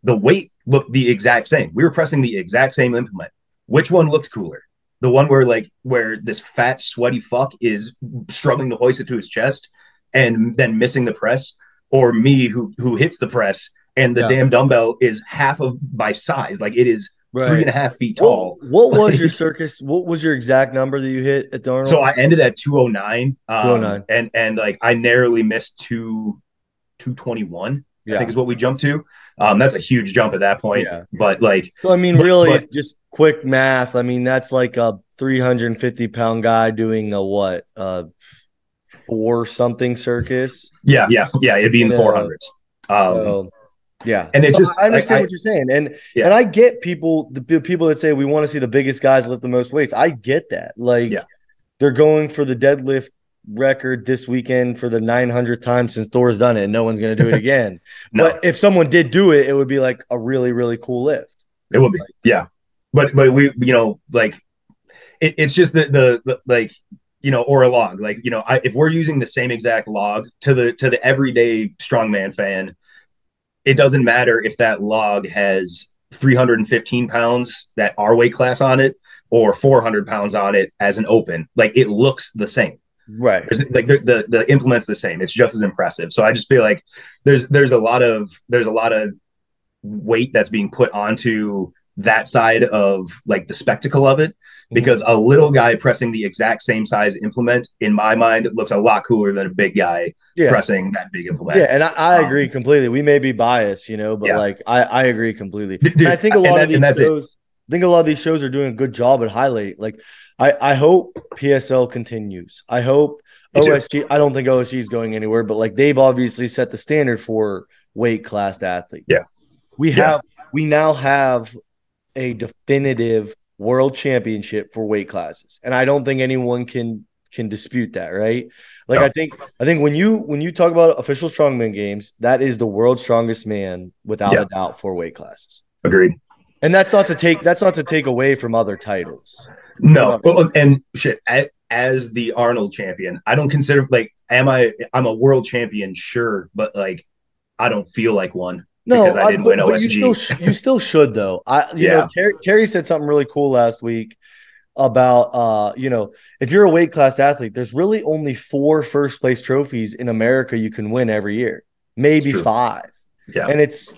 The weight looked the exact same. We were pressing the exact same implement. Which one looked cooler? The one where this fat, sweaty fuck is struggling to hoist it to his chest and then missing the press, or me who hits the press and the damn dumbbell is half of my size. Like it is 3.5 feet tall. What was your circus? What was your exact number that you hit at the Arnold? So I ended at 209. 209. And like I narrowly missed 221. I think is what we jumped to. That's a huge jump at that point. Yeah. But like, so I mean, really, just quick math. I mean, that's like a 350-pound guy doing a what? 4-something circus. Yeah. It'd be in the 400s. And it just I understand what you're saying, and I get the people that say we want to see the biggest guys lift the most weights. I get that. Like they're going for the deadlift record this weekend for the 900th time since Thor's done it, and no one's going to do it again. But if someone did do it, it would be like a really, really cool lift. It would be, But we, like it's just the like, or a log, like, if we're using the same exact log to the everyday strongman fan, it doesn't matter if that log has 315 pounds that our weight class on it or 400 pounds on it as an open. Like it looks the same. Right. Like the implement's the same. It's just as impressive. So I just feel like there's a lot of weight that's being put onto that side of like the spectacle of it, because a little guy pressing the exact same size implement, in my mind, looks a lot cooler than a big guy pressing that big implement. Yeah, and I agree completely. We may be biased, but like I agree completely. Dude, and I think a lot of these shows are doing a good job at highlight. Like I hope PSL continues. I hope OSG. I don't think OSG is going anywhere, but like they've obviously set the standard for weight class athletes. Yeah, we now have a definitive world championship for weight classes, and I don't think anyone can dispute that, right? Like no. I think when you talk about official strongman games, that is the world's strongest man without a doubt for weight classes. Agreed. And that's not to take away from other titles. No, and shit. As the Arnold champion, I don't consider like I'm a world champion, sure, but like I don't feel like one. No, because I didn't win OSG. You still should though. Terry said something really cool last week about if you're a weight class athlete, there's really only 4 first place trophies in America you can win every year, maybe 5. Yeah, and it's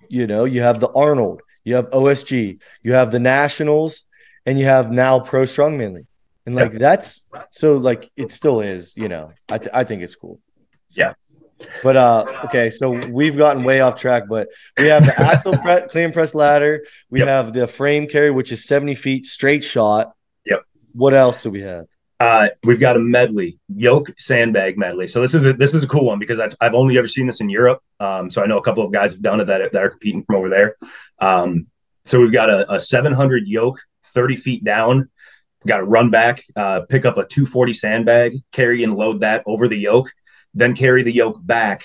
you have the Arnold, you have OSG, you have the Nationals, and you have now Pro Strongman League, and like that's so like it still is. I think it's cool. So. Yeah. But okay, so we've gotten way off track, but we have the axle clean press ladder. We have the frame carry, which is 70 feet straight shot. Yep. What else do we have? We've got a medley, yoke sandbag medley. So this is a cool one because I've only ever seen this in Europe. So I know a couple of guys have done it that are competing from over there. So we've got a 700 yoke, 30 feet down. We've got to run back, pick up a 240 sandbag, carry and load that over the yoke. Then carry the yoke back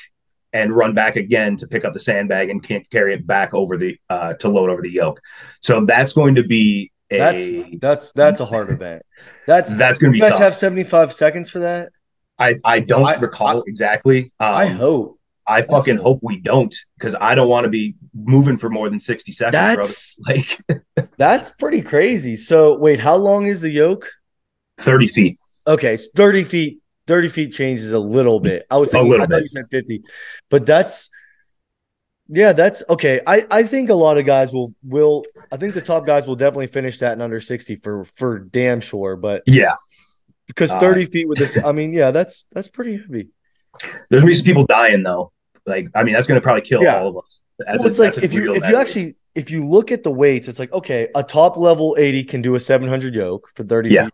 and run back again to pick up the sandbag and can't carry it back over the to load over the yoke. So that's going to be that's a hard event. That's going to be. You guys tough. Have 75 seconds for that? I don't recall exactly. I hope. I fucking hope we don't, because I don't want to be moving for more than 60 seconds. That's pretty crazy. So wait, how long is the yoke? 30 feet. Okay, so 30 feet. 30 feet changes a little bit. I was thinking, I thought you said 50, but that's okay. I think a lot of guys will. I think the top guys will definitely finish that in under 60 for damn sure. But because 30 feet with this, I mean, that's pretty heavy. There's gonna be some people dying though. Like, I mean, that's gonna probably kill all of us. It's like if you look at the weights, it's like, okay, a top level 80 can do a 700 yoke for 30 feet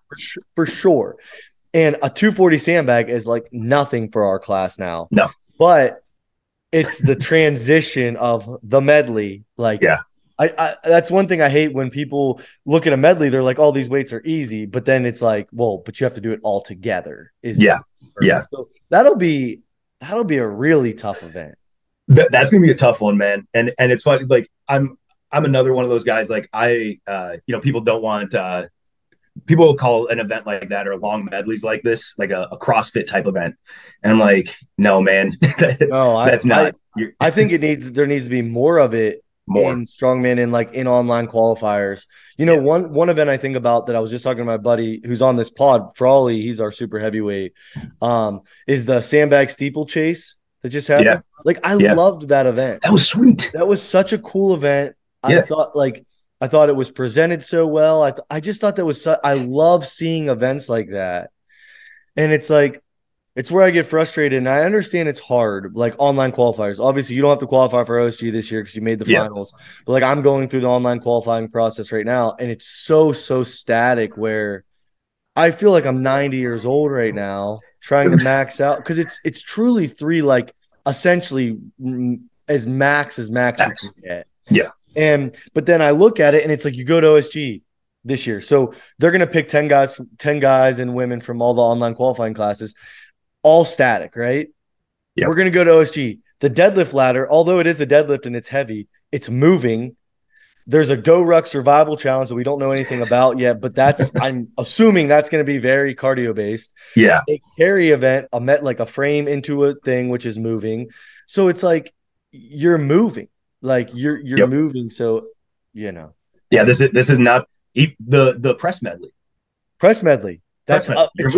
for sure. And a 240 sandbag is like nothing for our class now. No. But it's the transition of the medley. Like, I that's one thing I hate when people look at a medley, they're like, oh, these weights are easy. But then it's like, well, but you have to do it all together. So that'll be a really tough event. That's going to be a tough one, man. And it's funny. Like I'm another one of those guys. Like people don't want, people will call an event like that or long medleys like this, like a CrossFit type event. And I'm like, no, man, that's not. I think there needs to be more of it in strongman and like in online qualifiers. One event I think about that I was just talking to my buddy who's on this pod, Frawley, he's our super heavyweight, is the sandbag steeplechase that just happened. Yeah. Like I loved that event. That was sweet. That was such a cool event. I thought it was presented so well. I just thought that was I love seeing events like that. And it's like, it's where I get frustrated. And I understand it's hard, like online qualifiers. Obviously, you don't have to qualify for OSG this year because you made the finals. But like I'm going through the online qualifying process right now, and it's so static where I feel like I'm 90 years old right now trying to max out, because it's truly 3, like essentially as max you can get. Yeah. But then I look at it and it's like, you go to OSG this year. So they're going to pick 10 guys and women from all the online qualifying classes, all static, right? Yeah. We're going to go to OSG. The deadlift ladder, although it is a deadlift and it's heavy, it's moving. There's a Go Ruck survival challenge that we don't know anything about yet, but I'm assuming that's going to be very cardio based. Yeah. A carry event, like a frame into a thing, which is moving. So it's like, you're moving. Like you're moving, so Yeah, this is not the press medley. Press medley. That's it's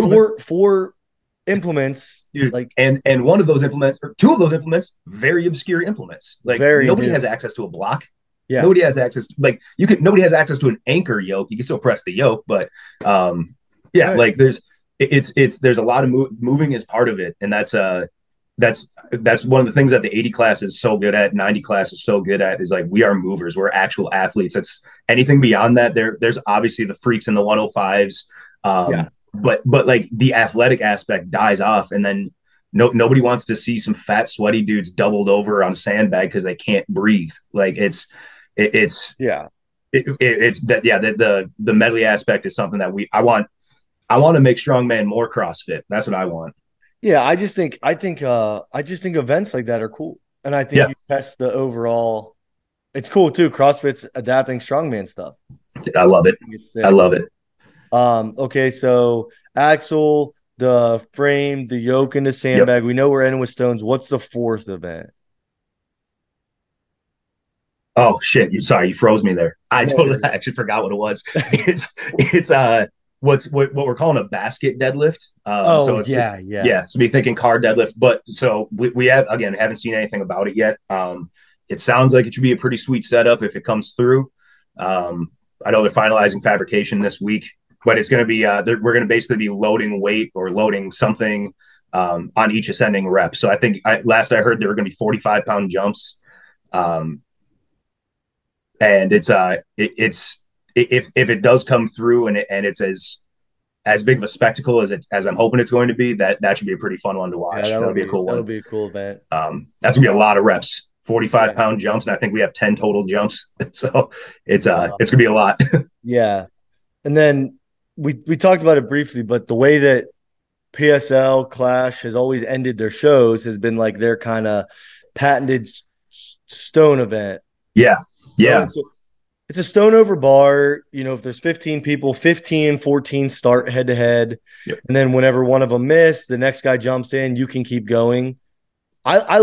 implements, Dude, like and one of those implements, or two of those implements, very obscure implements. Like very nobody new. has access to a block. Yeah. Nobody has access. Like nobody has access to an anchor yoke. You can still press the yoke, but yeah, Right. like there's a lot of moving is part of it, and that's one of the things that the 80 class is so good at. 90 class is so good at is like we are movers. We're actual athletes. It's anything beyond that. There's obviously the freaks in the 105s. Yeah. But like the athletic aspect dies off, and then nobody wants to see some fat sweaty dudes doubled over on a sandbag because they can't breathe. Like it's Yeah. it's that yeah the medley aspect is something that I want to make strongman more CrossFit. That's what I want. Yeah, I just think events like that are cool. And I think Yeah, you test the overall. It's cool too. CrossFit's adapting strongman stuff. I love it. It's I sick. love it. Okay, so axle, the frame, the yoke, and the Yep. sandbag. We know we're ending with stones. What's the fourth event? Oh shit! You froze me there. I No, totally actually forgot what it was. It's what we're calling a basket deadlift. oh So yeah, yeah. yeah, so be thinking car deadlift. But so we have again haven't seen anything about it yet. It sounds like it should be a pretty sweet setup if it comes through. I know they're finalizing fabrication this week, but it's going to be we're going to basically be loading weight or loading something on each ascending rep. So I think last I heard there were going to be 45-pound jumps. Um, and it's if it does come through and it's as big of a spectacle as I'm hoping it's going to be, that should be a pretty fun one to watch. Yeah, That'll be a cool that'll one. be a cool event. That's gonna be a lot of reps, 45 Yeah. pound jumps, and I think we have 10 total jumps. So it's gonna be a lot. Yeah. And then we talked about it briefly, but the way that PSL Clash has always ended their shows has been like their kind of patented stone event. Yeah. Yeah. So it's a stone over bar. You know, if there's 15 people, 15 and 14 start head to head. Yep. And then whenever one of them miss, the next guy jumps in, you can keep going. I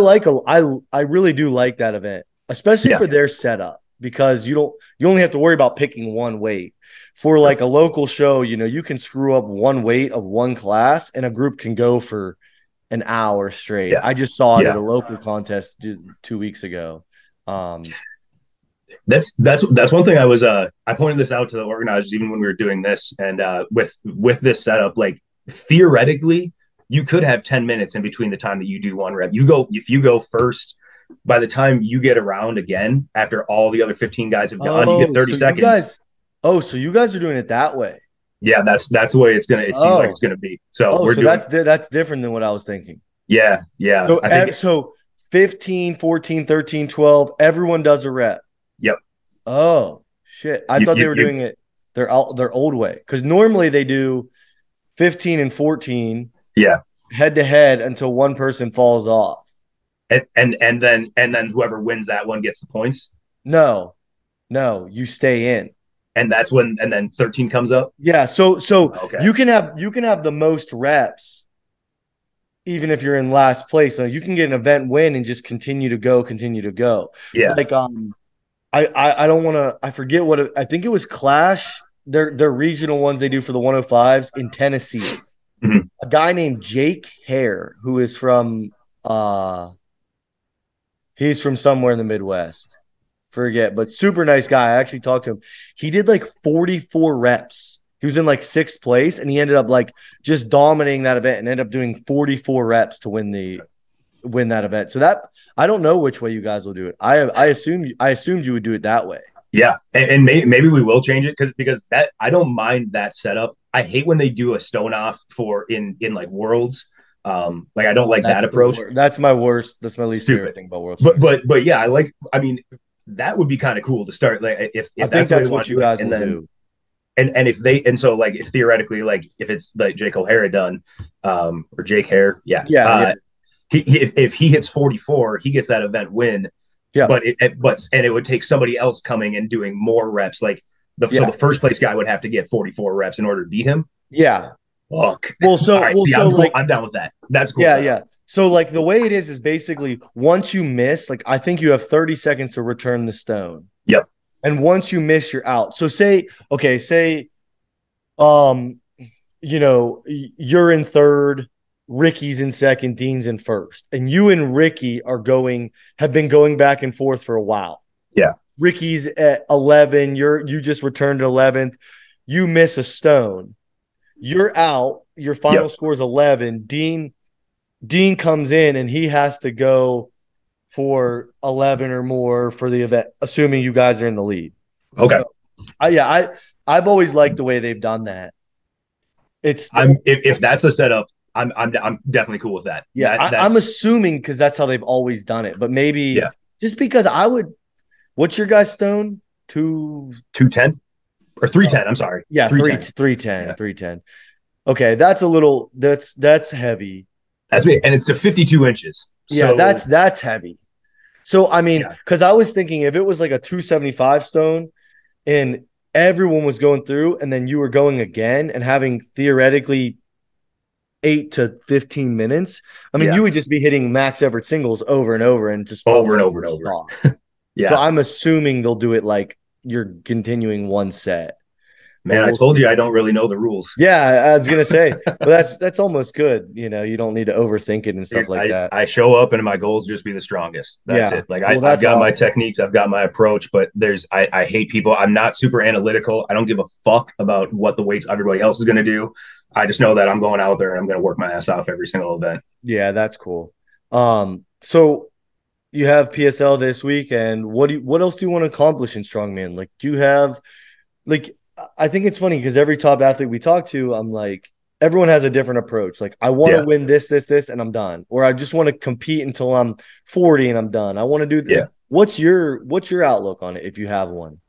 really do like that event, especially for their setup, because you only have to worry about picking one weight. For like a local show, you know, you can screw up one weight of one class and a group can go for an hour straight. Yeah. I just saw it at Yeah. a local contest 2 weeks ago. That's one thing I pointed this out to the organizers even when we were doing this, and with this setup, like theoretically you could have 10 minutes in between the time that you do one rep. If you go first, by the time you get around again after all the other 15 guys have gone, you get 30 seconds. So you guys are doing it that way. Yeah, that's the way it seems like it's gonna be. So that's different than what I was thinking. Yeah. So, I think so 15, 14, 13, 12, everyone does a rep. Yep. Oh, shit. I thought they were doing it their old way. Because normally they do 15 and 14 head to head until one person falls off. And then whoever wins that one gets the points. No, you stay in. And then 13 comes up. Yeah. So okay. you can have the most reps even if you're in last place. So you can get an event win and just continue to go. Yeah. Like I don't want to. I forget I think it was Clash. They're regional ones they do for the 105s in Tennessee. Mm-hmm. A guy named Jake Hare, who is from he's from somewhere in the Midwest. Forget, but super nice guy. I actually talked to him. He did like 44 reps. He was in like 6th place, and he ended up like just dominating that event and ended up doing 44 reps to win that event. So that I don't know which way you guys will do it. I assumed you would do it that way. Yeah, and maybe we will change it because that I don't mind that setup. I hate when they do a stone off for in like worlds. Like I don't like that approach. That's my worst. That's my least favorite thing about worlds. But yeah, I mean that would be kind of cool to start. Like if I think that's what you guys will do. And if they and so like if theoretically like if it's like Jake O'Hara done or Jake Hare, if he hits 44, he gets that event win. Yeah, but it would take somebody else coming and doing more reps. Like so the first place guy would have to get 44 reps in order to beat him. Yeah. Fuck. Well, so right, well, see, so I'm down with that. That's cool. Yeah. So like the way it is basically once you miss, like I think you have 30 seconds to return the stone. Yep. And once you miss, you're out. So say, you know, you're in 3rd, Ricky's in second, Dean's in first. And you and Ricky have been going back and forth for a while. Yeah. Ricky's at 11. You just returned to 11th. You miss a stone. You're out. Your final score is 11. Dean comes in and he has to go for 11 or more for the event, assuming you guys are in the lead. Okay. So, I've always liked the way they've done that. If that's the setup, I'm definitely cool with that. Yeah, I'm assuming because that's how they've always done it. But maybe just because I would. What's your guys' stone? 210 or 310. I'm sorry. Yeah, 310. Yeah. 310. Okay, that's heavy. That's me, and it's to 52 inches. Yeah, that's heavy. So I mean, because I was thinking if it was like a 275 stone, and everyone was going through, and then you were going again and having theoretically 8 to 15 minutes. I mean, you would just be hitting max Everett singles over and over and just over and over and over. Yeah. So I'm assuming they'll do it like you're continuing one set. Man, I told you I don't really know the rules. Yeah, I was gonna say, but that's almost good. You know, you don't need to overthink it and stuff like that. I show up and my goals just be the strongest. That's it. Like I've got my techniques, I've got my approach, but I hate people. I'm not super analytical. I don't give a fuck about what the weights everybody else is gonna do. I just know that I'm going out there and I'm gonna work my ass off every single event. Yeah, that's cool. So you have PSL this week, and what else do you want to accomplish in strongman? Like, do you have I think it's funny because every top athlete we talk to, I'm like, everyone has a different approach. Like, I want to win this, and I'm done. Or I just want to compete until I'm 40 and I'm done. I want to do this. Yeah. What's your outlook on it if you have one?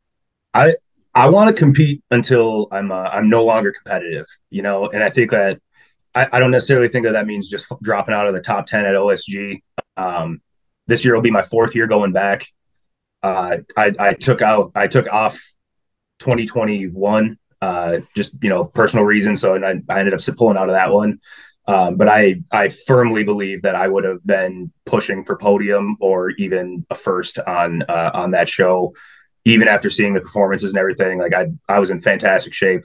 I want to compete until I'm no longer competitive, you know, and I think that I don't necessarily think that means just dropping out of the top 10 at OSG. This year will be my 4th year going back. I took off 2021, just, you know, personal reasons. So I ended up pulling out of that one. But I firmly believe that I would have been pushing for podium or even a first on that show, even after seeing the performances and everything. Like I was in fantastic shape.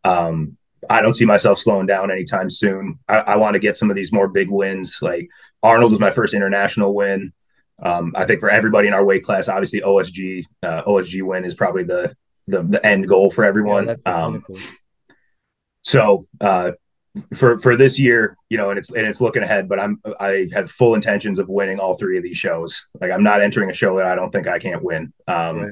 I don't see myself slowing down anytime soon. I want to get some of these more big wins. Like Arnold was my first international win. I think for everybody in our weight class, obviously OSG win is probably the end goal for everyone. Yeah, so for this year, you know, and it's looking ahead, but I have full intentions of winning all 3 of these shows. Like I'm not entering a show that I don't think I can't win. Right.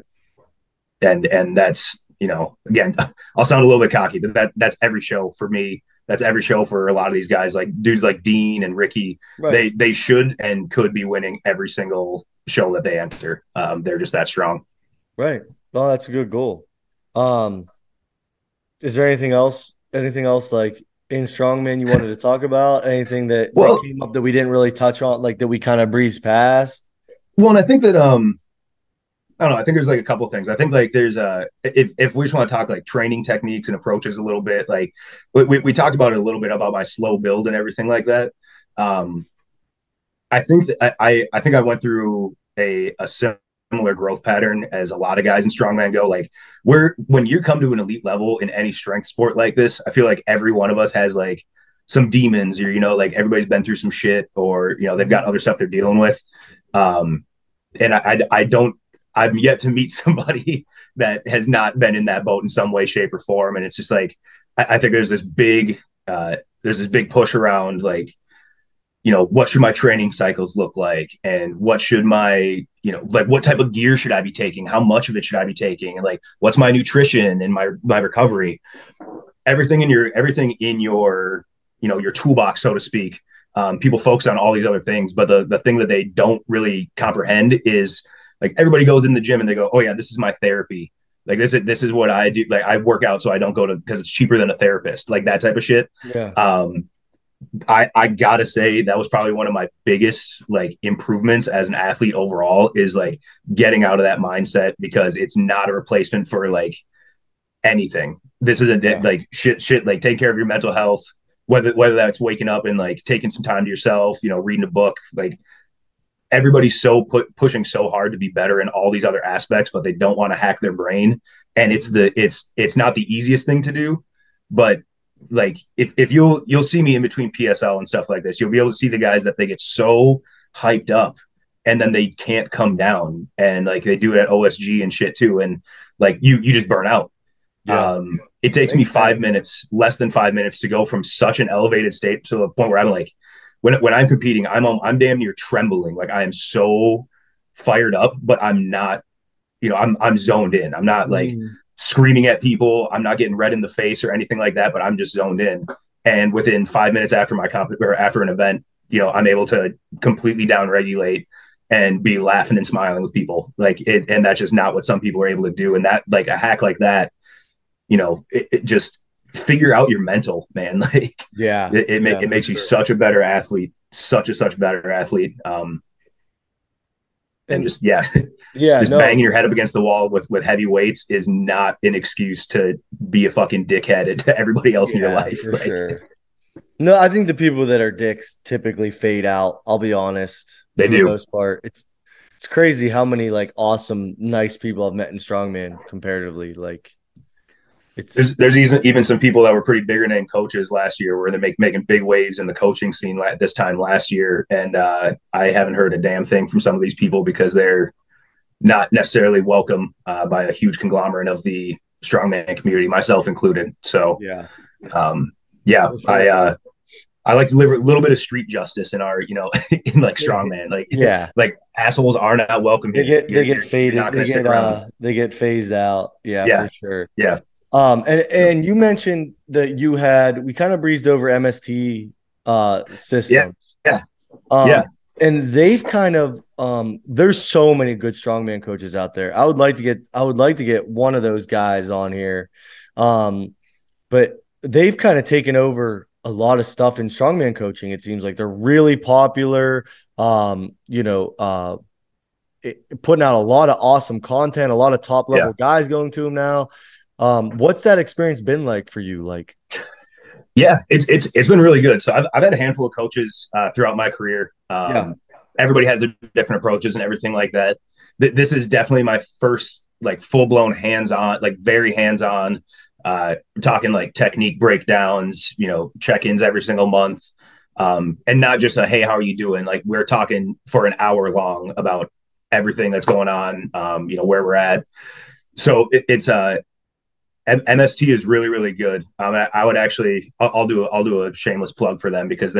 And that's, you know, again, I'll sound a little bit cocky, but that's every show for me. That's every show for a lot of these guys, like dudes like Dean and Ricky. Right. They should and could be winning every single show that they enter. They're just that strong. Right. Well, that's a good goal. Is there anything else like in strongman you wanted to talk about? Anything that came up that we didn't really touch on, like that we kind of breezed past? Well, and I think that I don't know. I think there's like a couple of things. I think like there's if we just want to talk like training techniques and approaches a little bit, like we talked about it a little bit about my slow build and everything like that. I think that I think I went through a similar growth pattern as a lot of guys in strongman go. Like when you come to an elite level in any strength sport like this, I feel like every one of us has like some demons, or, you know, like everybody's been through some shit, or, you know, they've got other stuff they're dealing with. And I'm yet to meet somebody that has not been in that boat in some way, shape, or form. And it's just like, I think there's this big push around, like, you know, what should my training cycles look like? And what should my, you know, like what type of gear should I be taking? How much of it should I be taking? And like, what's my nutrition and my recovery? Everything in your, you know, your toolbox, so to speak. People focus on all these other things, but the thing that they don't really comprehend is, like, everybody goes in the gym and they go, oh yeah, this is my therapy. Like this is what I do. Like I work out so I don't go to, because it's cheaper than a therapist, like that type of shit. Yeah. I gotta say that was probably one of my biggest like improvements as an athlete overall, is like getting out of that mindset, because it's not a replacement for like anything. This is like shit, like take care of your mental health, whether that's waking up and like taking some time to yourself, you know, reading a book. Like everybody's so pushing so hard to be better in all these other aspects, but they don't want to hack their brain. And it's not the easiest thing to do, but like if you'll see me in between PSL and stuff like this, you'll be able to see the guys that they get so hyped up and then they can't come down, and like they do it at OSG and shit too, and like you just burn out. Yeah. It takes me 5 minutes, less than 5 minutes, to go from such an elevated state to the point where I'm like, when I'm competing, I'm damn near trembling. Like I am so fired up, but I'm not, I'm zoned in. I'm not like screaming at people. I'm not getting red in the face or anything like that, but I'm just zoned in. And within 5 minutes after my or after an event, I'm able to completely downregulate and be laughing and smiling with people. Like it, and that's just not what some people are able to do. And that, like a hack like that, it just figure out your mental, man. Like, it makes you such a better athlete, such better athlete. And just, banging your head up against the wall with heavy weights is not an excuse to be a fucking dickhead to everybody else in your life. For sure. No, I think the people that are dicks typically fade out. I'll be honest. They do. For the most part. It's crazy how many like awesome, nice people I've met in strongman comparatively. Like there's even some people that were pretty bigger name coaches last year where they're making big waves in the coaching scene this time last year. And I haven't heard a damn thing from some of these people because they're not necessarily welcome by a huge conglomerate of the strongman community, myself included. So I like to live a little bit of street justice in our, in like strongman, like assholes are not welcome. They get faded. They get phased out. Yeah, for sure. Yeah. And you mentioned that we kind of breezed over MST systems. Yeah. And they've kind of there's so many good strongman coaches out there. I would like to get one of those guys on here. But they've kind of taken over a lot of stuff in strongman coaching. It seems like they're really popular. Putting out a lot of awesome content, a lot of top level guys going to them now. What's that experience been like for you? Like, it's been really good. So I've had a handful of coaches throughout my career. Everybody has their different approaches and everything like that. This is definitely my first like full blown hands-on, like very hands-on, talking like technique breakdowns, check-ins every single month. And not just a, hey, how are you doing? Like we're talking for an hour long about everything that's going on, where we're at. So it's MST is really, really good. I would actually, I'll do a shameless plug for them because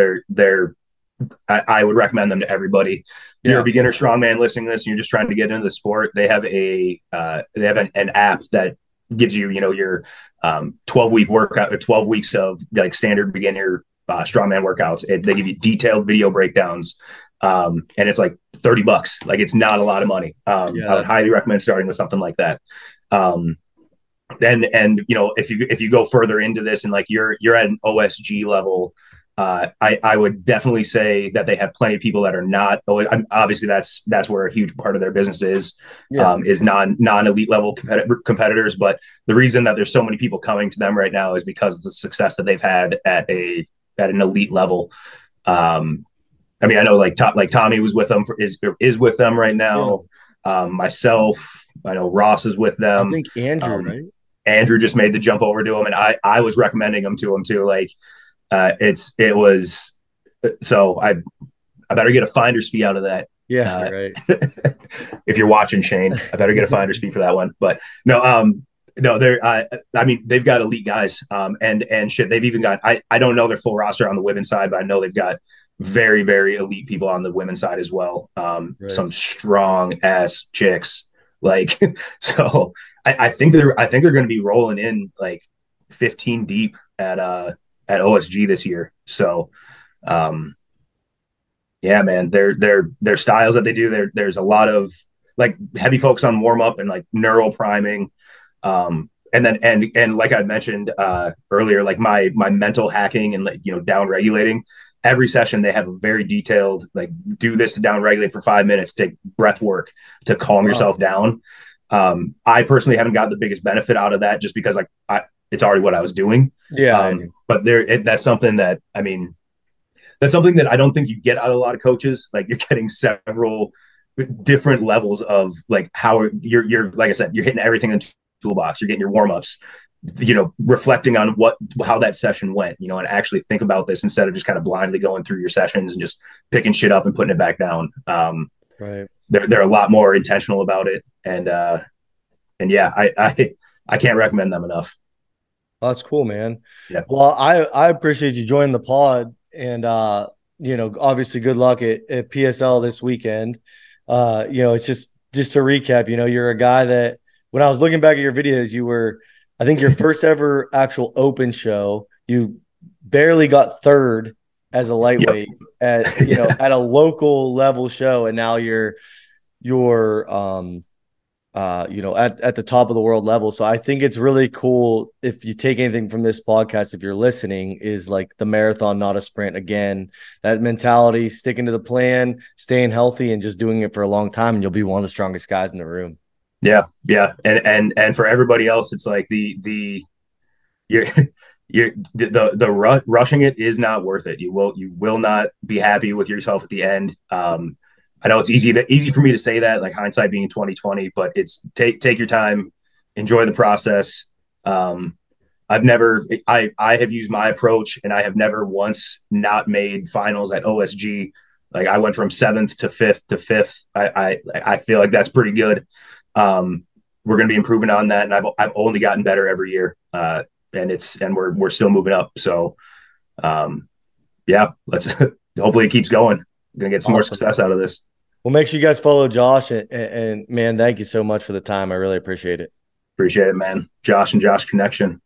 I would recommend them to everybody. If you're a beginner strongman listening to this and you're just trying to get into the sport, they have an app that gives you, your 12-week workout or 12 weeks of like standard beginner strongman workouts. They give you detailed video breakdowns. And it's like $30. Like it's not a lot of money. I would highly recommend starting with something like that. If you go further into this and like you're at an OSG level, I would definitely say that they have plenty of people that are not. Obviously, that's where a huge part of their business is non-elite level competitors. But the reason that there's so many people coming to them right now is because of the success that they've had at an elite level. I know like Tommy was with them is with them right now. Myself, I know Ross is with them. I think Andrew, right? Andrew just made the jump over to him, and I was recommending him to him too. Like, so I better get a finder's fee out of that. Yeah, right. If you're watching, Shane, I better get a finder's fee for that one. But no, they've got elite guys, and shit. They've even got I don't know their full roster on the women's side, but I know they've got very, very elite people on the women's side as well. Some strong ass chicks. Like, so I think they're going to be rolling in like 15 deep at OSG this year. So, man, their styles that they do, there's a lot of like heavy focus on warm up and like neural priming. And like I mentioned earlier, like my mental hacking and like, down regulating. Every session they have a very detailed, like do this to down regulate for 5 minutes, take breath work to calm yourself down. I personally haven't got the biggest benefit out of that just because it's already what I was doing. But that's something that I don't think you get out of a lot of coaches. Like you're getting several different levels of like how you're like I said, you're hitting everything in the toolbox. You're getting your warm-ups. reflecting on how that session went, and actually think about this instead of just kind of blindly going through your sessions and just picking shit up and putting it back down. Right. They're a lot more intentional about it. And yeah, I can't recommend them enough. Well, that's cool, man. Yeah. Well, I appreciate you joining the pod, and obviously good luck at PSL this weekend. It's just to recap, you're a guy that when I was looking back at your videos, I think your first ever actual open show, you barely got third as a lightweight at at a local level show, and now you're at the top of the world level. So I think it's really cool. If you take anything from this podcast, if you're listening, is like the marathon, not a sprint. Again, that mentality, sticking to the plan, staying healthy, and just doing it for a long time, and you'll be one of the strongest guys in the room. Yeah. And for everybody else, it's like the rushing it is not worth it. You will not be happy with yourself at the end. I know it's easy for me to say that, like hindsight being 2020, but it's take your time, enjoy the process. I have used my approach, and I have never once not made finals at OSG. Like I went from 7th to 5th to 5th. I feel like that's pretty good. We're going to be improving on that, and I've only gotten better every year. And we're still moving up. So, let's hopefully it keeps going. We're going to get some more success out of this. Well, make sure you guys follow Josh, and man, thank you so much for the time. I really appreciate it. Appreciate it, man. Josh and Josh connection.